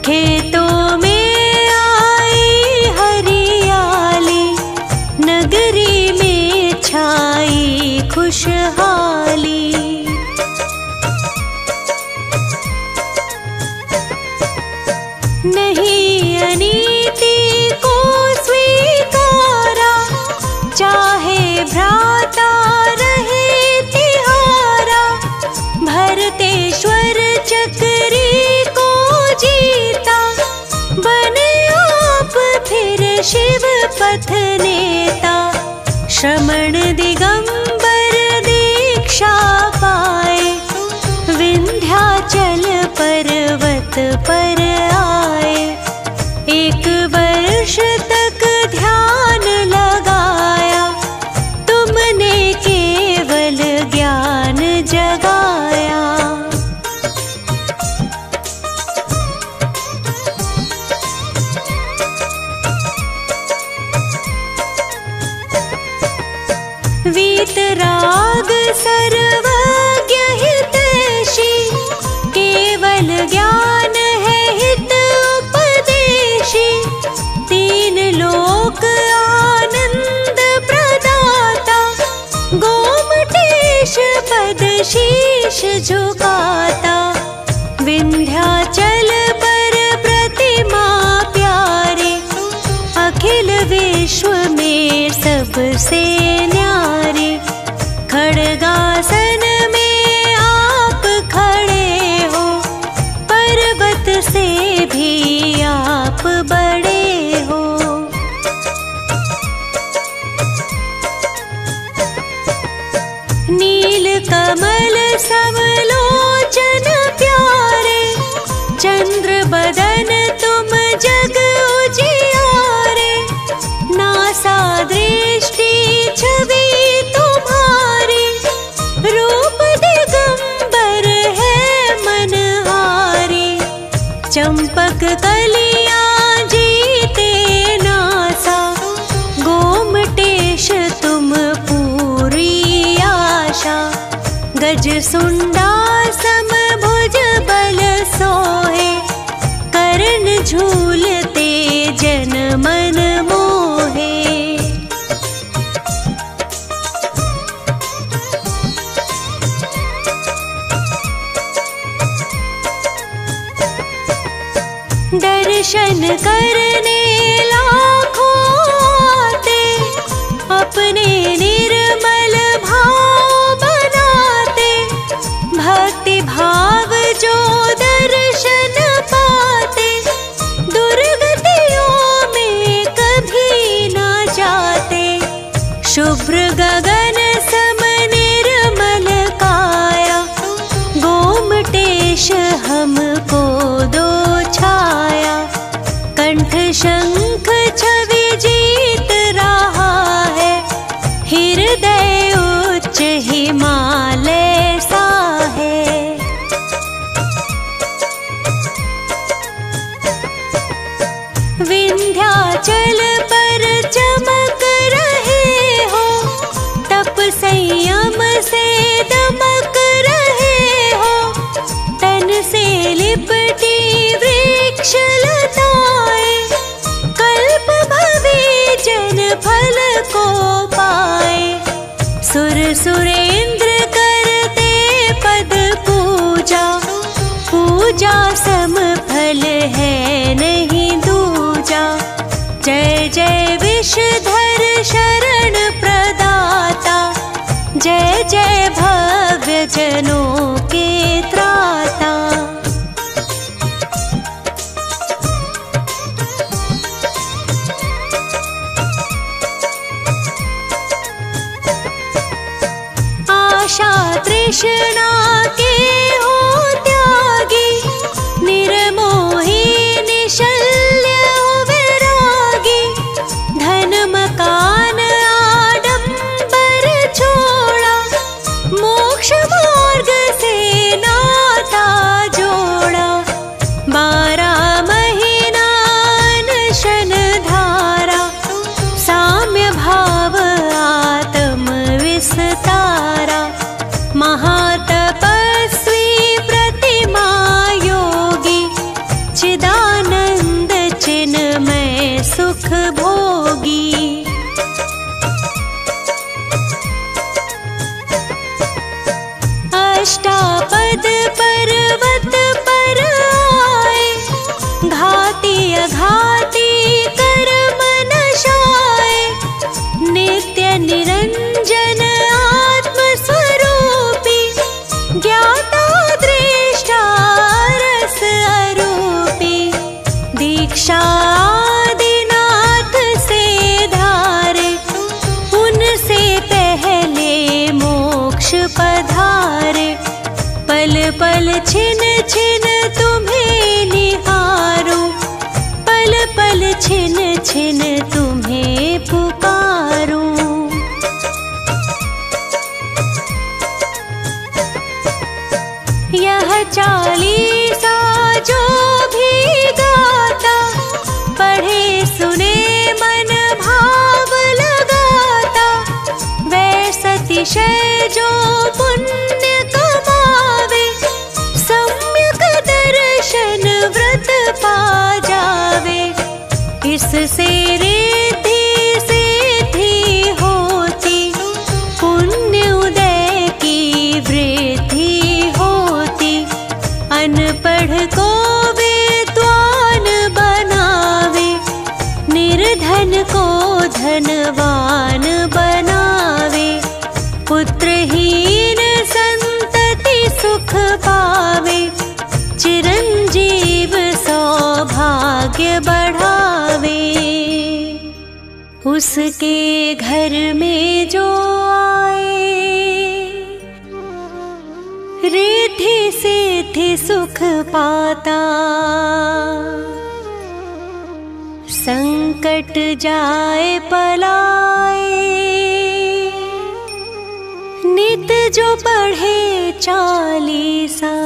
खेतों में आई हरियाली, नगरी में छाई खुशहाली। नहीं अनीति को स्वीकारा, चाहे भ्राता रहे तिहारा। भरतेश्वर चक्री को जीता, बने आप फिर शिव पथ नेता। श्रमण दिगंबर दीक्षा पाए, विंध्याचल पर्वत पर आए। एक वर्ष तक ध्यान लगाया, तुमने केवल ज्ञान जगाया। वीतराग सर्वज्ञ हितैषी, केवल ज्ञान है हित उपदेशी। तीन लोक आनंद प्रदाता, गोमटेश पद शीश झुकाता। विंध्याचल पर प्रतिमा प्यारे, अखिल विश्व में सबसे न्यारे। खड़गासन में आप खड़े हो, पर्वत से भी आप बड़े हो। नील कमल समलोचन प्यारे, चंद्र बदन तुम जग उजियारे। नासा दृष्टि छवि तुम्हारी, रूप दिगंबर है मनहारी। चंपक कलियां जीते नासा, गोमटेश तुम पूरी आशा। गज सुंडा समभुज बल सोहे, करण झूलते जन मन मोहे। दर्शन करने लाखों आते, अपने निर्मल भाव बनाते। भक्ति भाव जो दर्शन पाए, शंख छवि जीत रहा है, हृदय उच्च हिमालय सा है। विंध्याचल पर चमक रहे हो, तप संयम से दमक रहे हो, तन से लिपटी वृक्ष लताएं, कल्प भवे जन फल को पाए। सुर सुरेंद्र करते पद पूजा, पूजा सम फल है नहीं दूजा। जय जय विषधर शरण प्रदाता, जय जय भव्य जनों के त्राता। आशा तृष्णा के हो त्यागी, निर्मोही निशल्य हो वैरागी। धन मकान आडंबर छोड़ा, मोक्ष मार्ग से नाता जोड़ा। 12 महीना अनशन धारा, साम्य भाव आत्म विस्तारा। महातपस्वी प्रतिमा योगी, चिदानंद चिन्मय सुख भोगी। अष्टापद पर्वत पर आए, घाती अघाती कर्म नशाए। नित्य निरंजन आत्म स्वरूपी, ज्ञाता दृष्टा रस अरूपी। दीक्षा आदिनाथ से धारे, उनसे पहले मोक्ष पधारे। पल पल छिन छिन तुम्हें निहारूं, पल पल छिन छिन तुम्हें पुकारूं। यह चालीसा जो भी गाता, पढ़े सुने मन भाव लगाता। वैसा अतिशय जो पुण्य कमावे, सम्यक दर्शन व्रत पा जावे। इससे रिद्धि सिद्धि होती, पुण्य उदय की वृद्धि होती। अनपढ़ को विद्वान बनावे, निर्धन को धनवान बनावे। पुत्रहीन संतति सुख पावे, चिरंजीव सौभाग्य बढ़ावे। उसके घर में जो आए, रिद्धि सिद्धि सुख पाता। संकट जाए पलाए, नित जो पढ़े चालीसा।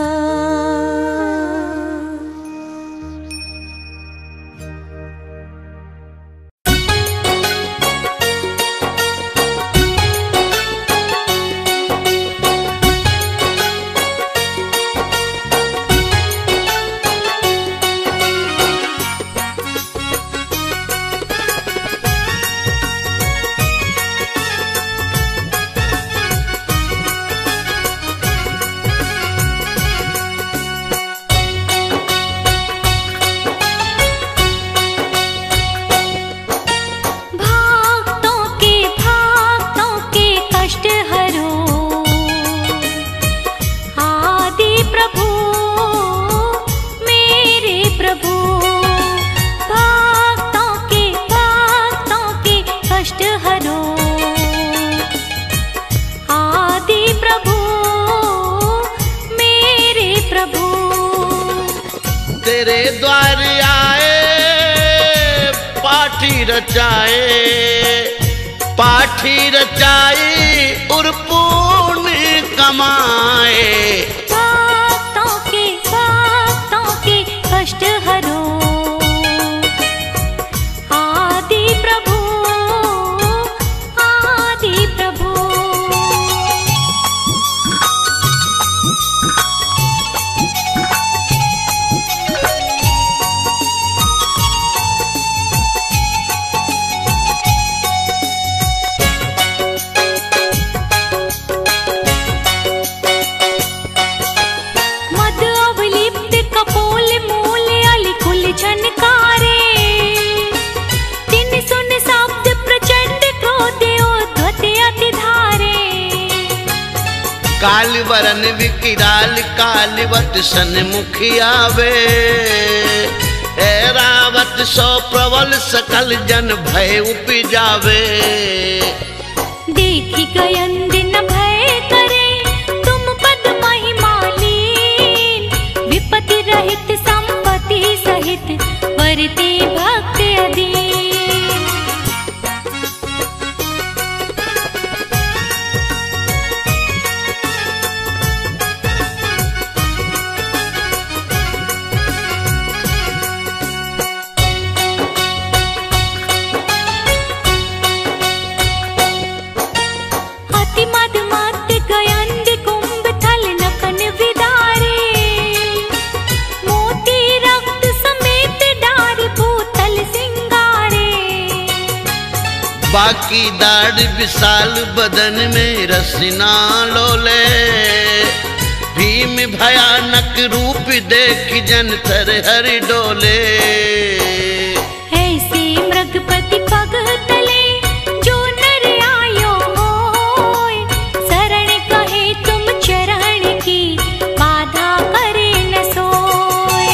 तेरे द्वार आए पाठी रचाए, पाठी रचाई उर पुण्य कमाए। भक्तों के कष्ट हरो आदि प्रभु, आदि प्रभु। काल वरन विकिराल कालवत सन्मुख आवे, ऐरावत सो प्रबल सकल जन भय उपजावे। देखी गयंद न भय करे तुम पद महिमा लीन, विपत्ति रहित संपत्ति सहित वरते भक्त अधीन। बाकी दाढ़ विशाल बदन में रसना लोले, भीम भयानक रूप देख जन थर हर डोले। ऐसे मृगपति पग तले जो नर आयो होय, शरण कहे तुम चरण की बाधा करे न सोय।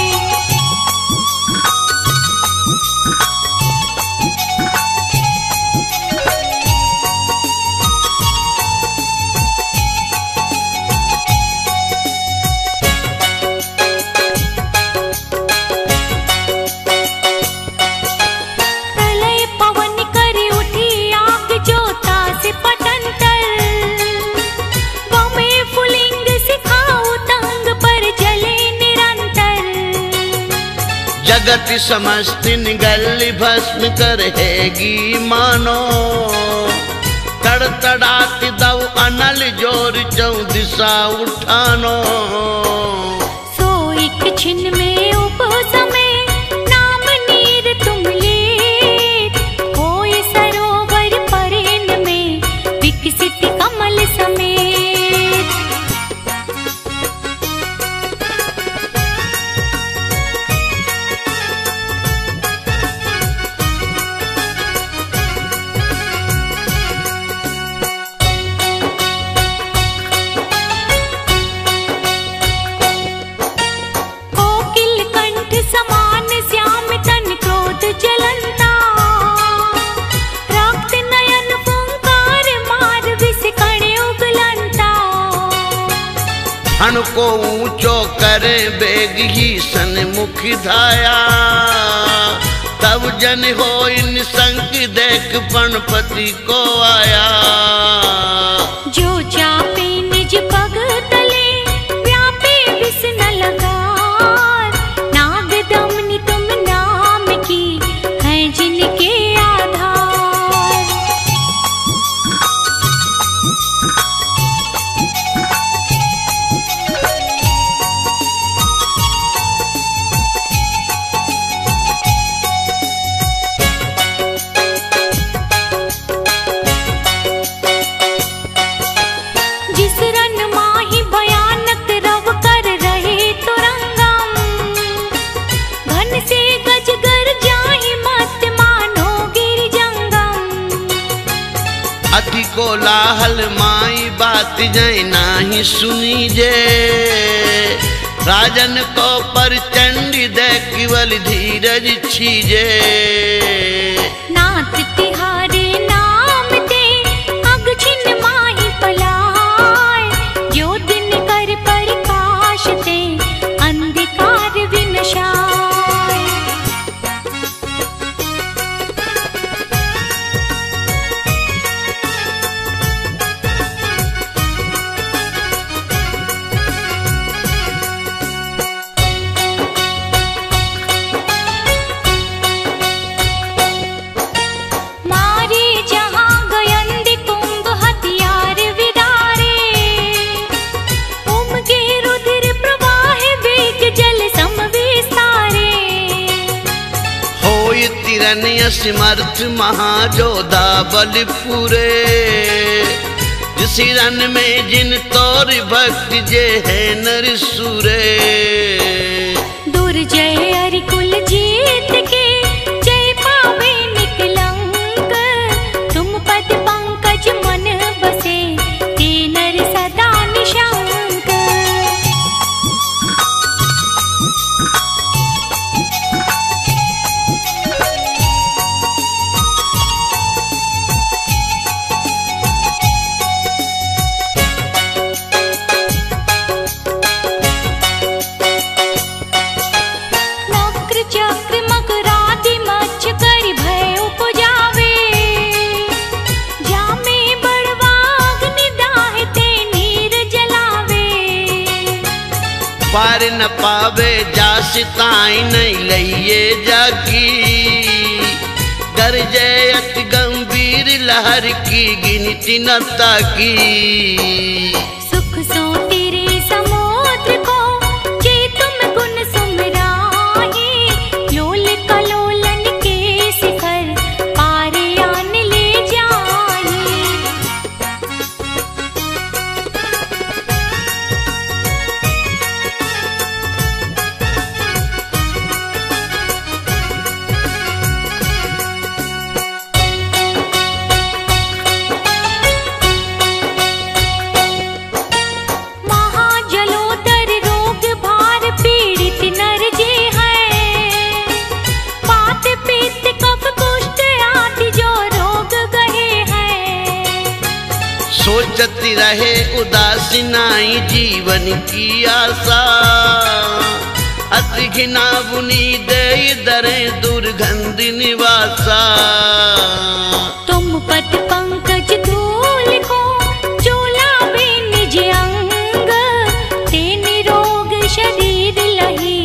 जगत समस्त निगल भस्म करहेगी मानो, तड़तड़ात दव अनल जोर चौदिशा उठानो। सो एक छिन में उपसमे नाम नीर तुम लेत, होय सरोवर परेन में विकसित कमल समेत। हन को ऊंचो करे बेग ही सन्मुख धाया, तब जन हो इन संग देख पणपति को आया। जो चापे निज पग तले व्यापे विष न लगार, नाग दमनी तुम नाम की है जिनके आधार। अति कोलाहल माई बात जय नाही सुनी जे, राजन को परचंडी दे केवल धीरज छीजे। नाथ तिहारे नाम दे अग छिन माही पलाय, जो दिन कर प्रकाश दे अंधकार विनशाय। होई तिरन्य समर्थ महाजोधा बल पूरे। जिस रन में जिन तोर भक्त जे है नर सूरे। दुर्जय हरि कुल जीत के जय पावे निकलंक। तुम पद पंकज मन बसे ते नर सदा निशंक। पार न पावे जास ताई नहीं लइए जाकी। गरजे अति गंभीर लहर की गिनती न ताकी। सुख सो तेरे समुद्र को जे तुम गुण सुमराही। लोल कलोलन के शिखर पार आन ले जाही। महाजलोदर रोग भार पीड़ित नर जे हैं। पात पित्त कफ कुष्ठ आदि जो रोग गहे हैं। सोचती रहे उदासी नाई जीवन की आशा। अति घिना बुनी दे दरे दुर्गंध निवासा। तुम पद पंकज धूल को चोला बे निज अंग। ते निरोग शरीर लही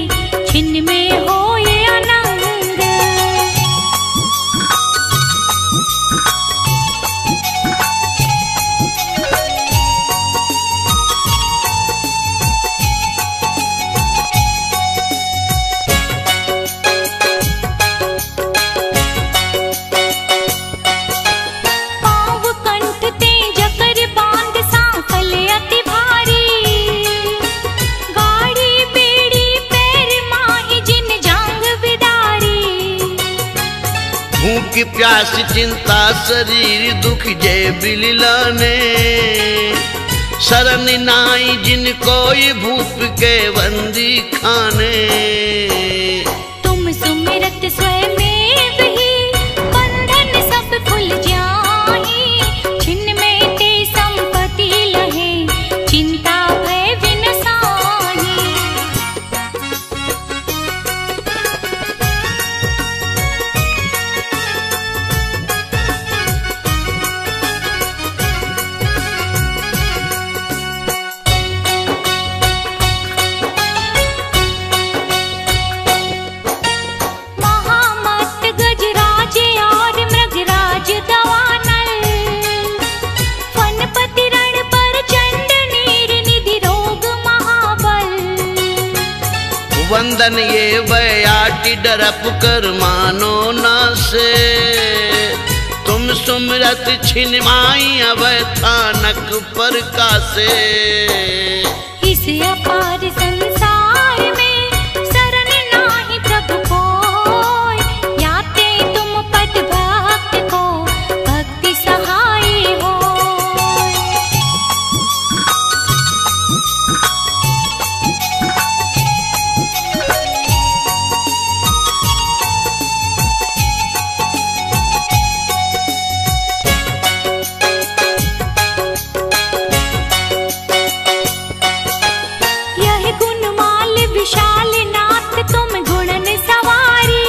छिन्न में होए अनंग। पाँव कंठ ते जकर बांध सांकल अति भारी। गाड़ी बेड़ी पैर माही जिन जांग बिदारी। भूख प्यास चिंता शरीर दुख जय बिललाने। शरण नाई जिन कोई भूप के बंदी खाने। तुम सुमिरत स्वयं ही बंधन सब खुल जाही। छिन्न में ते संपत्ति लहे चिंता भय विनसाही। महामत गजराज और मृगराज दवानल। फनपति रण पर चंड नीर निधि रोग महाबल। वंदन ये बयाटी डरप कर मानो ना से। तुम सुमरत छिन माई अवै थानक पर कासे। इस अपार संसार में शरण नाही प्रभु कोय। याते तुम पद भक्त को भक्ति सहाय होय। यह गुणमाल विशाल नाथ तुम गुणन सवारी।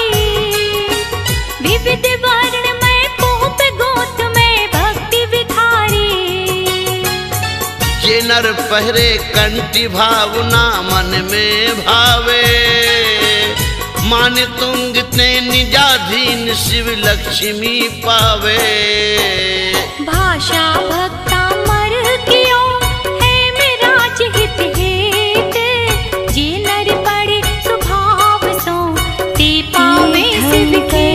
विविध वर्ण में पोप गोत में भक्ति विखारी। ये नर पहरे कंठी भावना मन में भावे। मान तुंग ते निजाधीन शिव लक्ष्मी पावे। भाषा भक्ता मर कियो है मेराज हित हेत। जे नर पड़े स्वभाव सो ते पावे शिव के।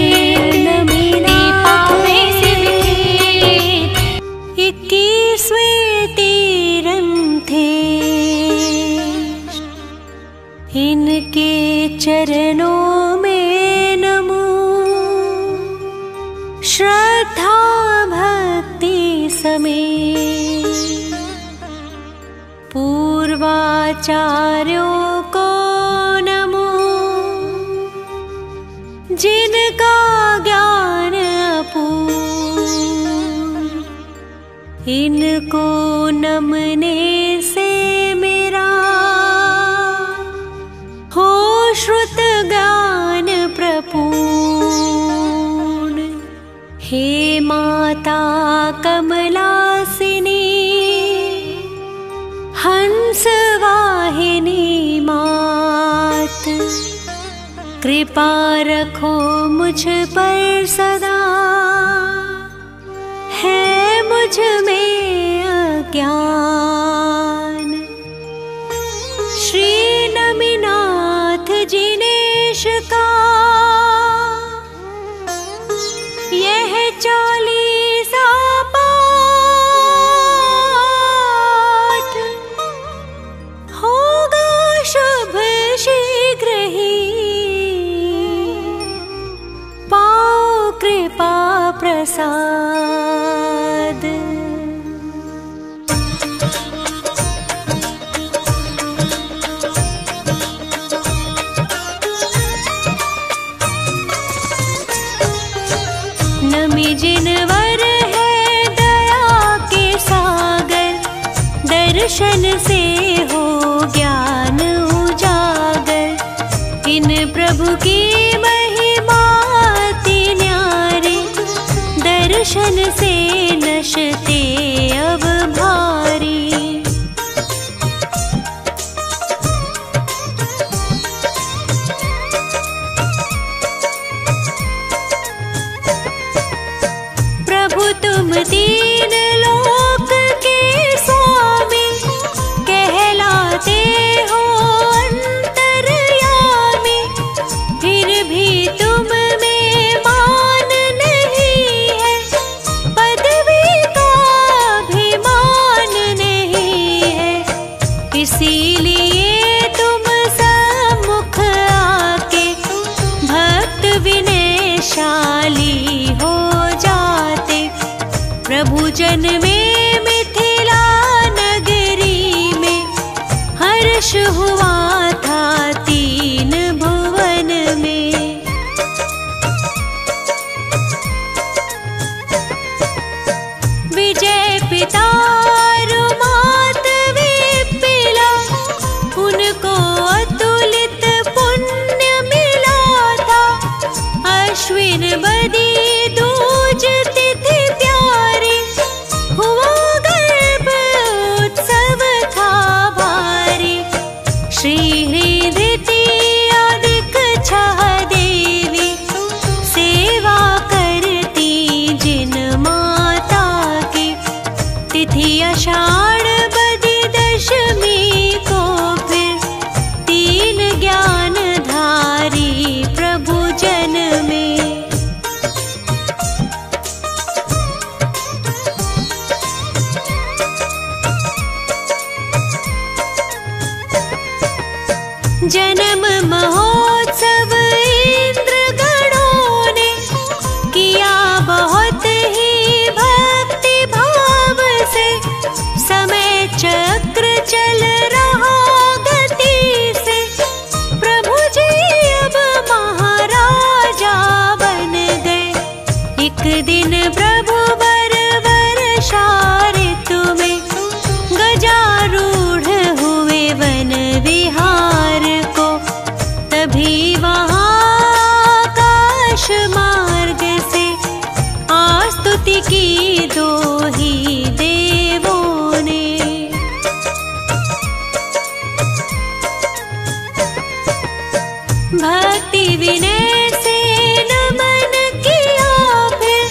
आचार्यों को नमो, जिनका ज्ञान अपूर्ण, इनको नमने से मेरा हो श्रुत ज्ञान प्रपूर्ण। हे माता कमलासिनी, हंस वाहिनी मात, कृपा रखो मुझ पर सदा, है मुझ में अज्ञान। श्री नमिनाथ जिनेश का यह 40 पाठ होगा शुभ शीघ्र ही, पाओ कृपा प्रसाद। नमी जिनवर है दया के सागर, दर्शन से हो ज्ञान उजागर। इन प्रभु की महिमा अति न्यारी, दर्शन से नशते अब भारी। प्रभु तुम तीन लोक के स्वामी, कहलाते हो अंतर्यामी। फिर भी तुम में मान नहीं है, पदवी का अभिमान नहीं है। इसीलिए तुम सम्मुख आके भक्त विनयशाली हो जाते। प्रभु जन में मिथिला नगरी में हर्ष हुआ था 3 भुवन में। विजय पिता रुमात विपिला, उनको अतुलित पुण्य मिला था। अश्विन बदी दूज तिथि प्यारी, हुआ गर्भ उत्सव था भारी। श्री हृदय अधिक छह देवी, सेवा करती जिन माता की। तिथि आषाढ़ बदी दशमी को, फिर 3 ज्ञानधारी प्रभु जन में। जन्म महोत्सव इंद्र गणों ने किया बहुत ही भक्ति भाव से। समय चक्र चल रहा गति से, प्रभु जी अब महाराजा बन गए। एक दिन प्रभु बर वर्षा ऋतु में, गजारूढ़ हुए वन विहार को। तभी वहाँ आकाश मार्ग से आस्तुति की 2 ही देवों ने। भक्ति विनय से नमन किया, फिर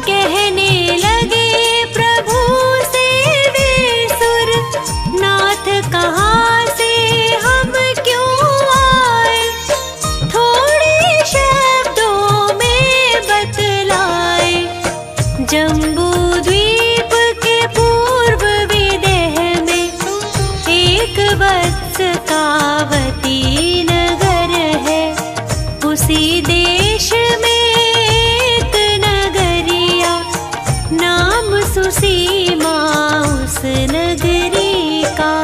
कहने लगे प्रभु से वे सुर। नाथ कहाँ से हम क्यों आए, थोड़े शब्दों में बतलाए। जम्बू द्वीप के पूर्व विदेह में, एक वत्स कावती नगर है। उसी देश में एक नगरिया, नाम सुसीमा उस नगरी का।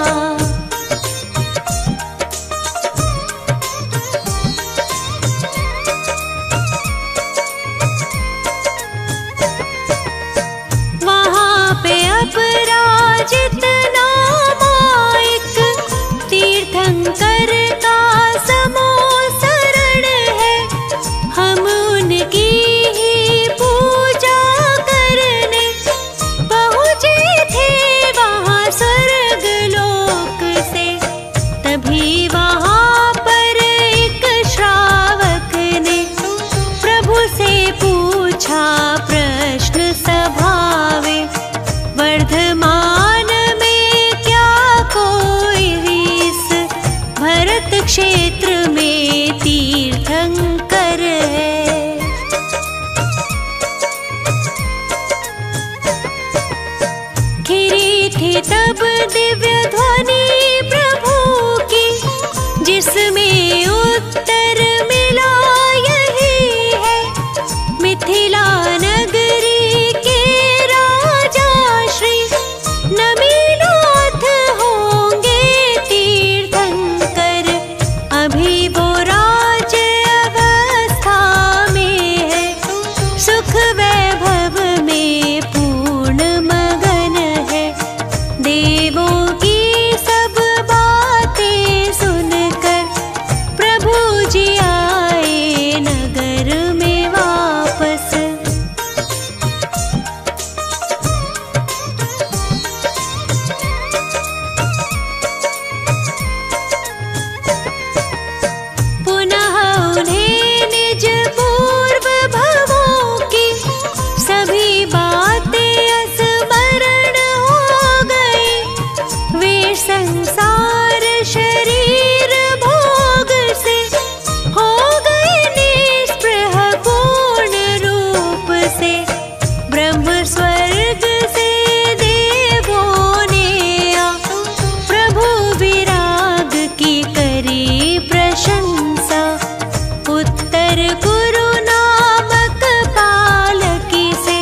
पर गुरु नामक पालकी से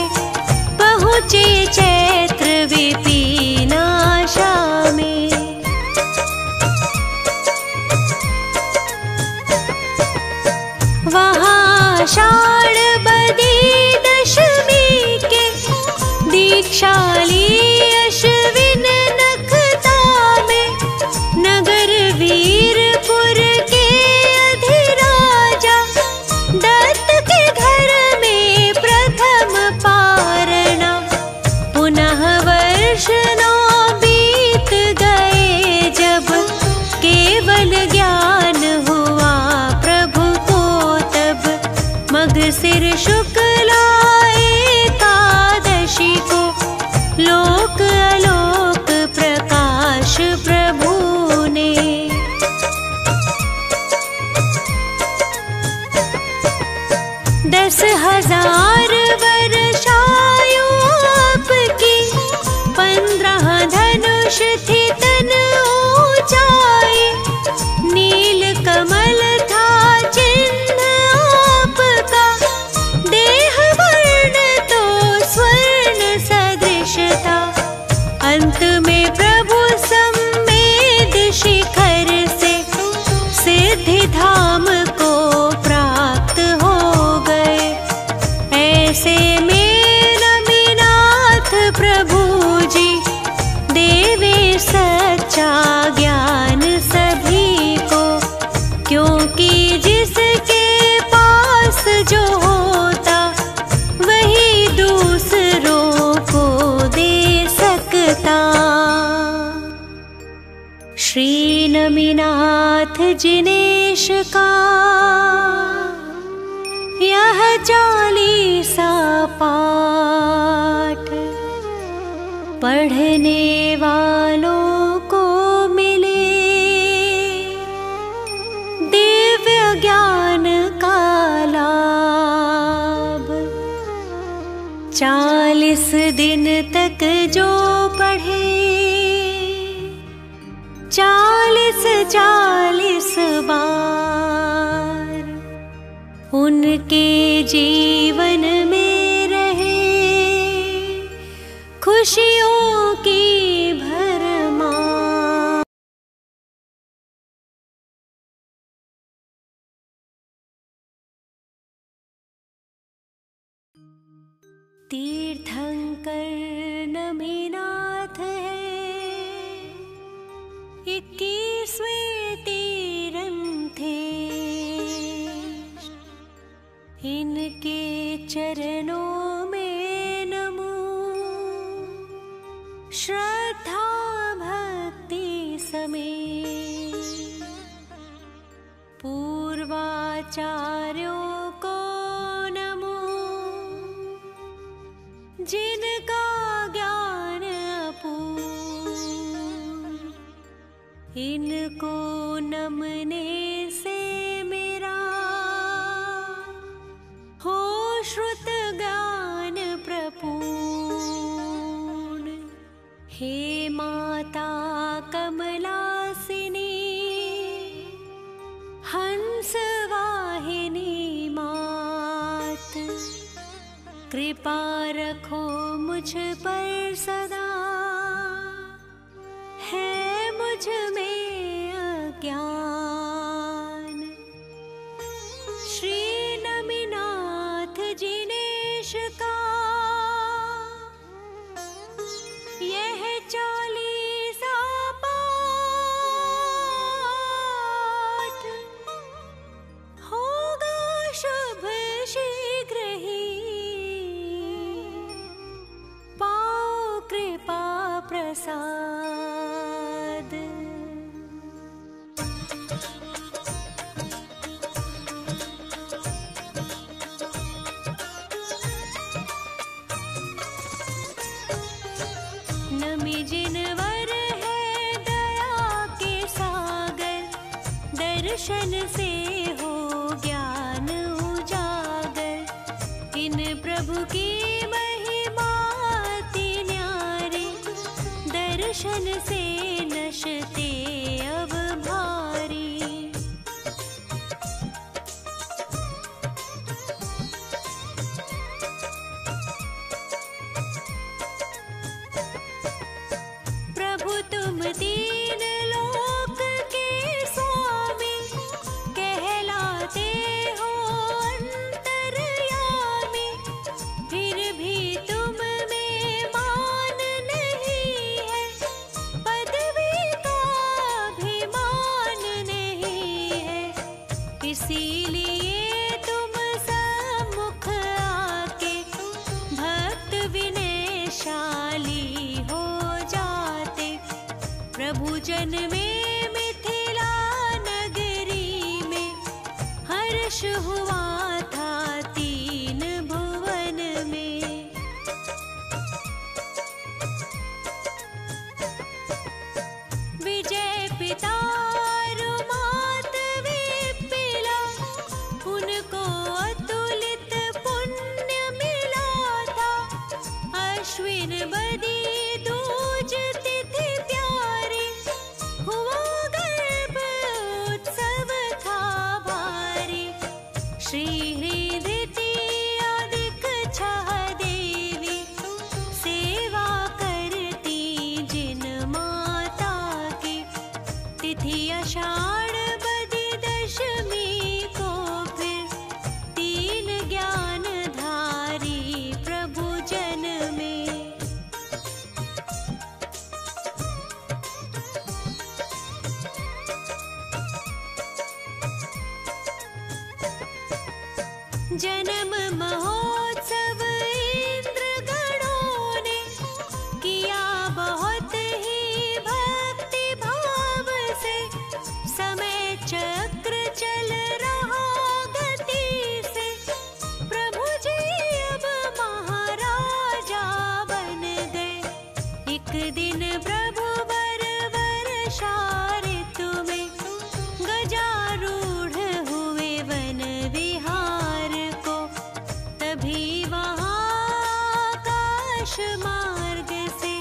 पहुँचे चैत्र विपिनाशा में। वहाँ आषाढ़ बदी दशमी के दीक्षा ली अश्विन नखता में। नगर वीरपुर के अधिराजा दत्त के घर में प्रथम पारणा। पुनः वर्ष 9 बीत गए जब केवल ज्ञान हुआ प्रभु को तब। मगसिर शुक्ला एकादशी को लोक अलोक प्रकाश प्रभु ने। 10,000 वर्षायु आपकी, 15 धनुष थी तन ऊंचाई। नील कमल था चिन्ह आपका, देह वर्ण तो स्वर्ण सदृश था। अंत में प्रभु सम्मेद शिखर से सिद्धि धाम को प्राप्त हो गए। ऐसे में नमिनाथ प्रभु जी देवे सच्चा ज्ञान सभी को। क्योंकि जिसके पास जो होता वही दूसरों को दे सकता। श्री नमिनाथ जिनेश का यह 40सा पाठ पढ़ने वालों को मिले दिव्य ज्ञान का लाभ। 40 दिन तक जो पढ़े 40 बार उनके जीवन में रहे खुशियों की भरमार। तीर्थंकर नमिनाथ है 21वें तीरंथे। इनके चरणों में नमो श्रद्धा भक्ति समेत। पूर्वाचार्यों को नमो जिनका ज्ञान अपूर्व। इनको नमने से मेरा हो श्रुत ज्ञान प्रपूर्ण। हे माता कमलासिनी हंस वाहिनी मात, कृपा रखो मुझ पर सदा, है मुझ में अज्ञान। श्री नमिनाथ जिनेश का यह 40सा पाठ होगा शुभ शीघ्र ही। पाओ कृपा प्रसाद। नमी जिनवर है दया के सागर, दर्शन से हो ज्ञान उजागर। इन प्रभु की महिमा अति न्यारी, दर्शन से नशते अब भारी। जन्मे मिथिला नगरी में, हर्ष हुआ था तीन भुवन में। विजय पिता रुमात विपिला, उनको अतुलित पुण्य मिला था। अश्विन बदी दूज तिथि प्यारी, हुआ गर्भ उत्सव था भारी। श्री हृदय अधिक छह देवी, सेवा करती जिन माता की। तिथि आषाढ़ बदी दशमी को फिर, तीन ज्ञान धारी प्रभु जन में। जन्म महोत्सव इंद्र गणों ने, किया बहुत ही भक्ति भाव से। समय चक्र चल रहा गति से, प्रभु जी अब महाराजा बन गए। एक दिन प्रभु बर वर्षा ऋतु में, गजारूढ़ हुए वन विहार को। तभी वहाँ आकाश मार्ग से,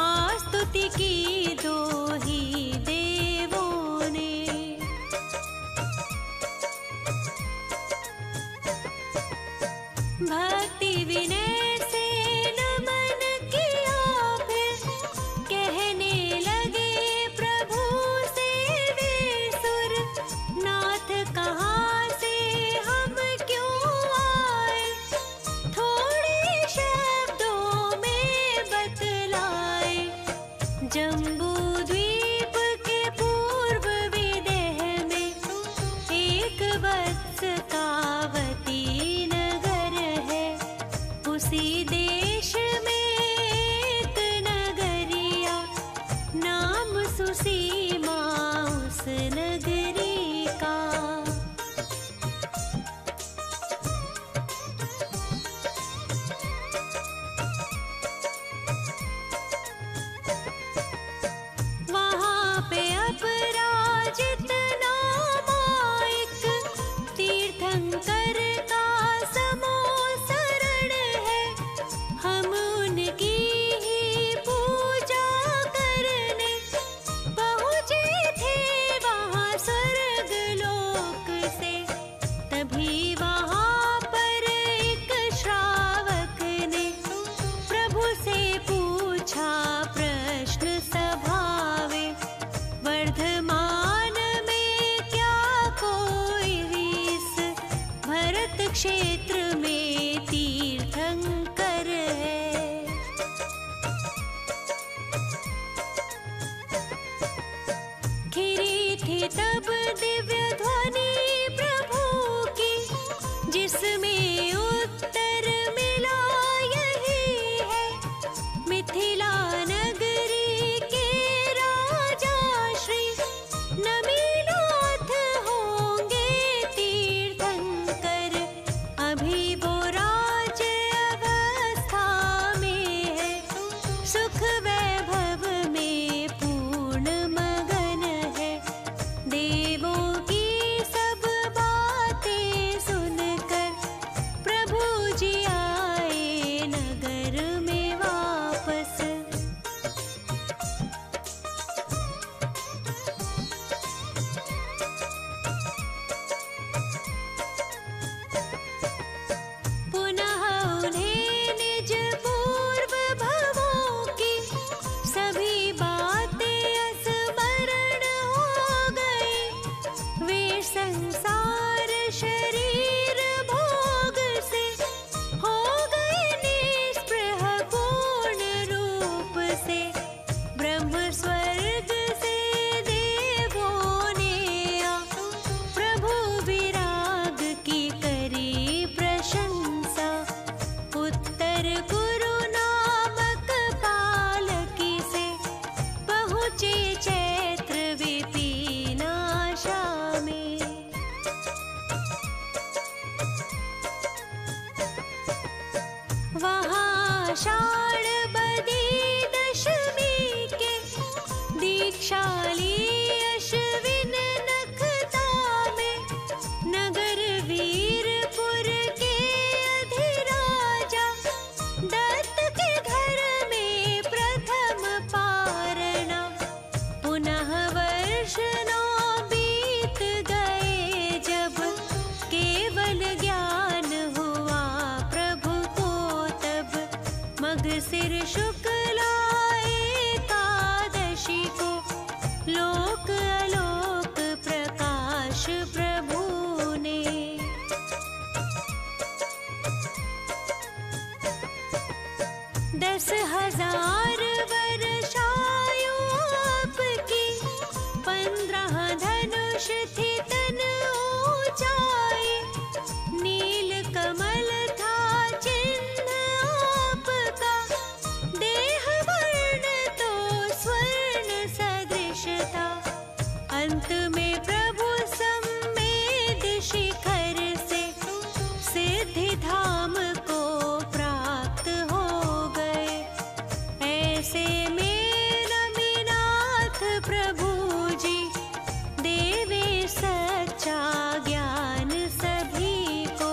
आस्तुति की दो ही देवों ने। भक्ति विनय से नमन किया फिर, कहने लगे प्रभु से वे सुर। नाथ कहाँ से हम क्यों आए, थोड़े शब्दों में बतलाए। जम्बू द्वीप के पूर्व विदेह में, एक वत्स कावती नगर है। उसी देश में एक नगरिया, नाम सुसीमा उस नगरी का। वहाँ पे अपराजित नामायिक, तीर्थंकर का समूह शरण है। हम उनकी ही पूजा करने, पहुँचे थे वहाँ स्वर्ग लोक से। तभी वहाँ पर एक श्रावक ने, प्रभु से पूछा प्रश्न सभावे। वर्धमान में क्या कोई इस भरत क्षेत्र में तीर्थंकर है? खिरी थी तब दिव्य ध्वनि प्रभु की, जिसमें उत्तर मिला यही है। मिथिला नगरी के राजा श्री, नमीनाथ होंगे तीर्थंकर। अभी वो सिर शुक्ला एकादशी को लोक आलोक प्रकाश प्रभु ने। 10,000 वर्षायु आपकी, 15 धनुष थी तन ऊंचाई, नील कमल था चिन्ह आपका, देह वर्ण तो स्वर्ण सदृश था। अंत में प्रभु सम्मेद शिखर से सिद्धि धाम को प्राप्त हो गए। ऐसे में नमिनाथ प्रभु जी देवे सच्चा ज्ञान सभी को,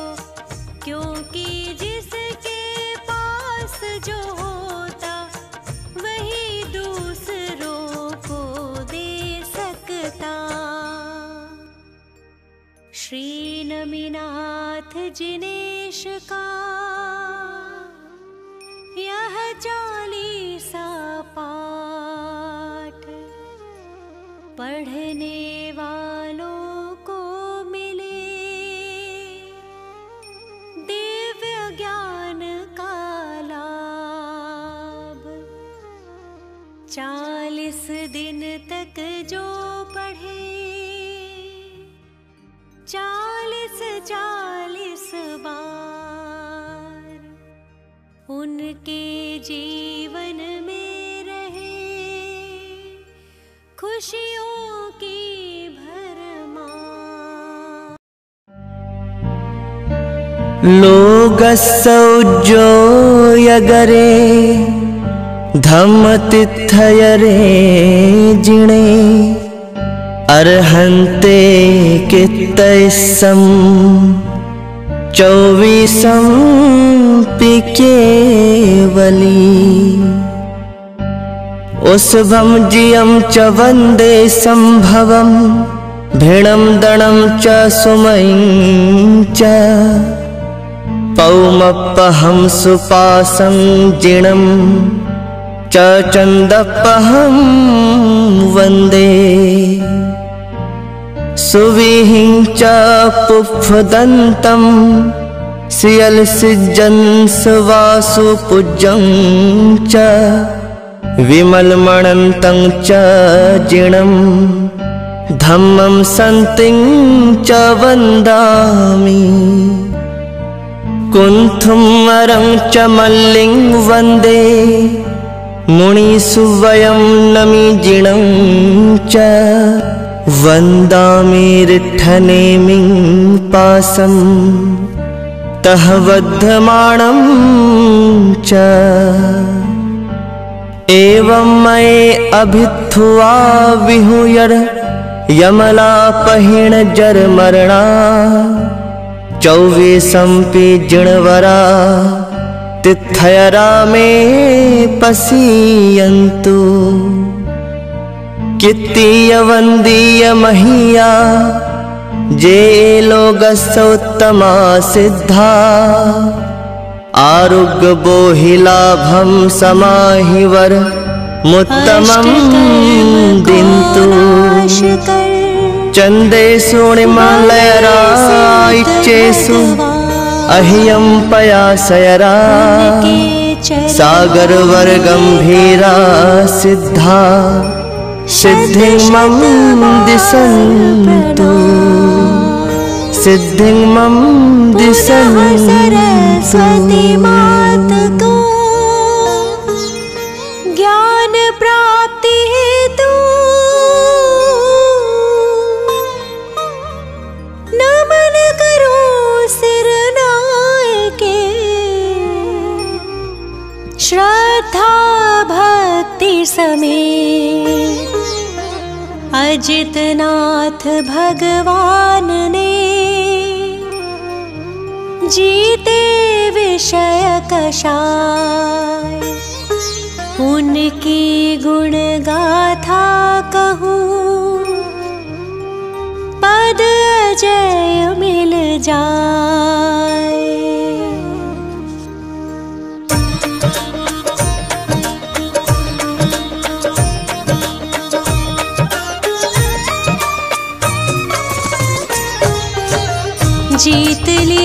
क्योंकि जिसके पास जो होता वही दूसरों को दे सकता। श्री नमिनाथ जिनेश का यह 40सा पाठ पढ़ने वालों को मिले दिव्य ज्ञान का लाभ। 40 दिन तक जो पढ़े 40 बार, उनके जीवन में रहे खुशियों की भरमार। लोगसौ जो यगरे धम्म तिथयरे जिणे, अर्हन्ते कित्तैसं 24 पिकेवली। उस्भं जियं च वन्दे संभवं, भिणं दणं च सुमयं च, पौमप्पहं सुपासं जिणं च चन्दप्पहं वन्दे। सुविहिं च पुफ्फदन्तं, सियलसिज्जं सुवासुपूज्यं च, विमलमणन्तं च जिणं, धम्मं सन्तिं च वन्दामि। कुन्थुमरं च मल्लिं वन्दे, मुनिसुवयं नमि जिणं च, वन्दामि रिट्ठनेमिं पासं, तः बद्धमाणं च। एवं मये अभिथुआ विहुयर, यमलापहिण जरमरणा, 24 जिणवरा तिथयरा में पसीयन्तु। कित्तीय वन्दीय महीया, जे लोगसोत्तमा सिद्धा, आरुग्य बोहिलाभं समाहिवर, मुत्तमं दिन्तु। चन्देषु निमलयराइच्चेषु, अह्यं पयासयरा, सागरवर्गम्भीरा सिद्धा, सिद्धिं मम दिशन्तु, सिद्धिं मम दिशन्तु। सरस्वती मात को ज्ञान प्राप्ति हेतु नमन करो सिरनाय के। श्रद्धा भक्ति समेत अजितनाथ भगवान ने, जीते विषय कषाय, उनकी गुण गाथा कहूँ, पद अजय मिल जाए। लिए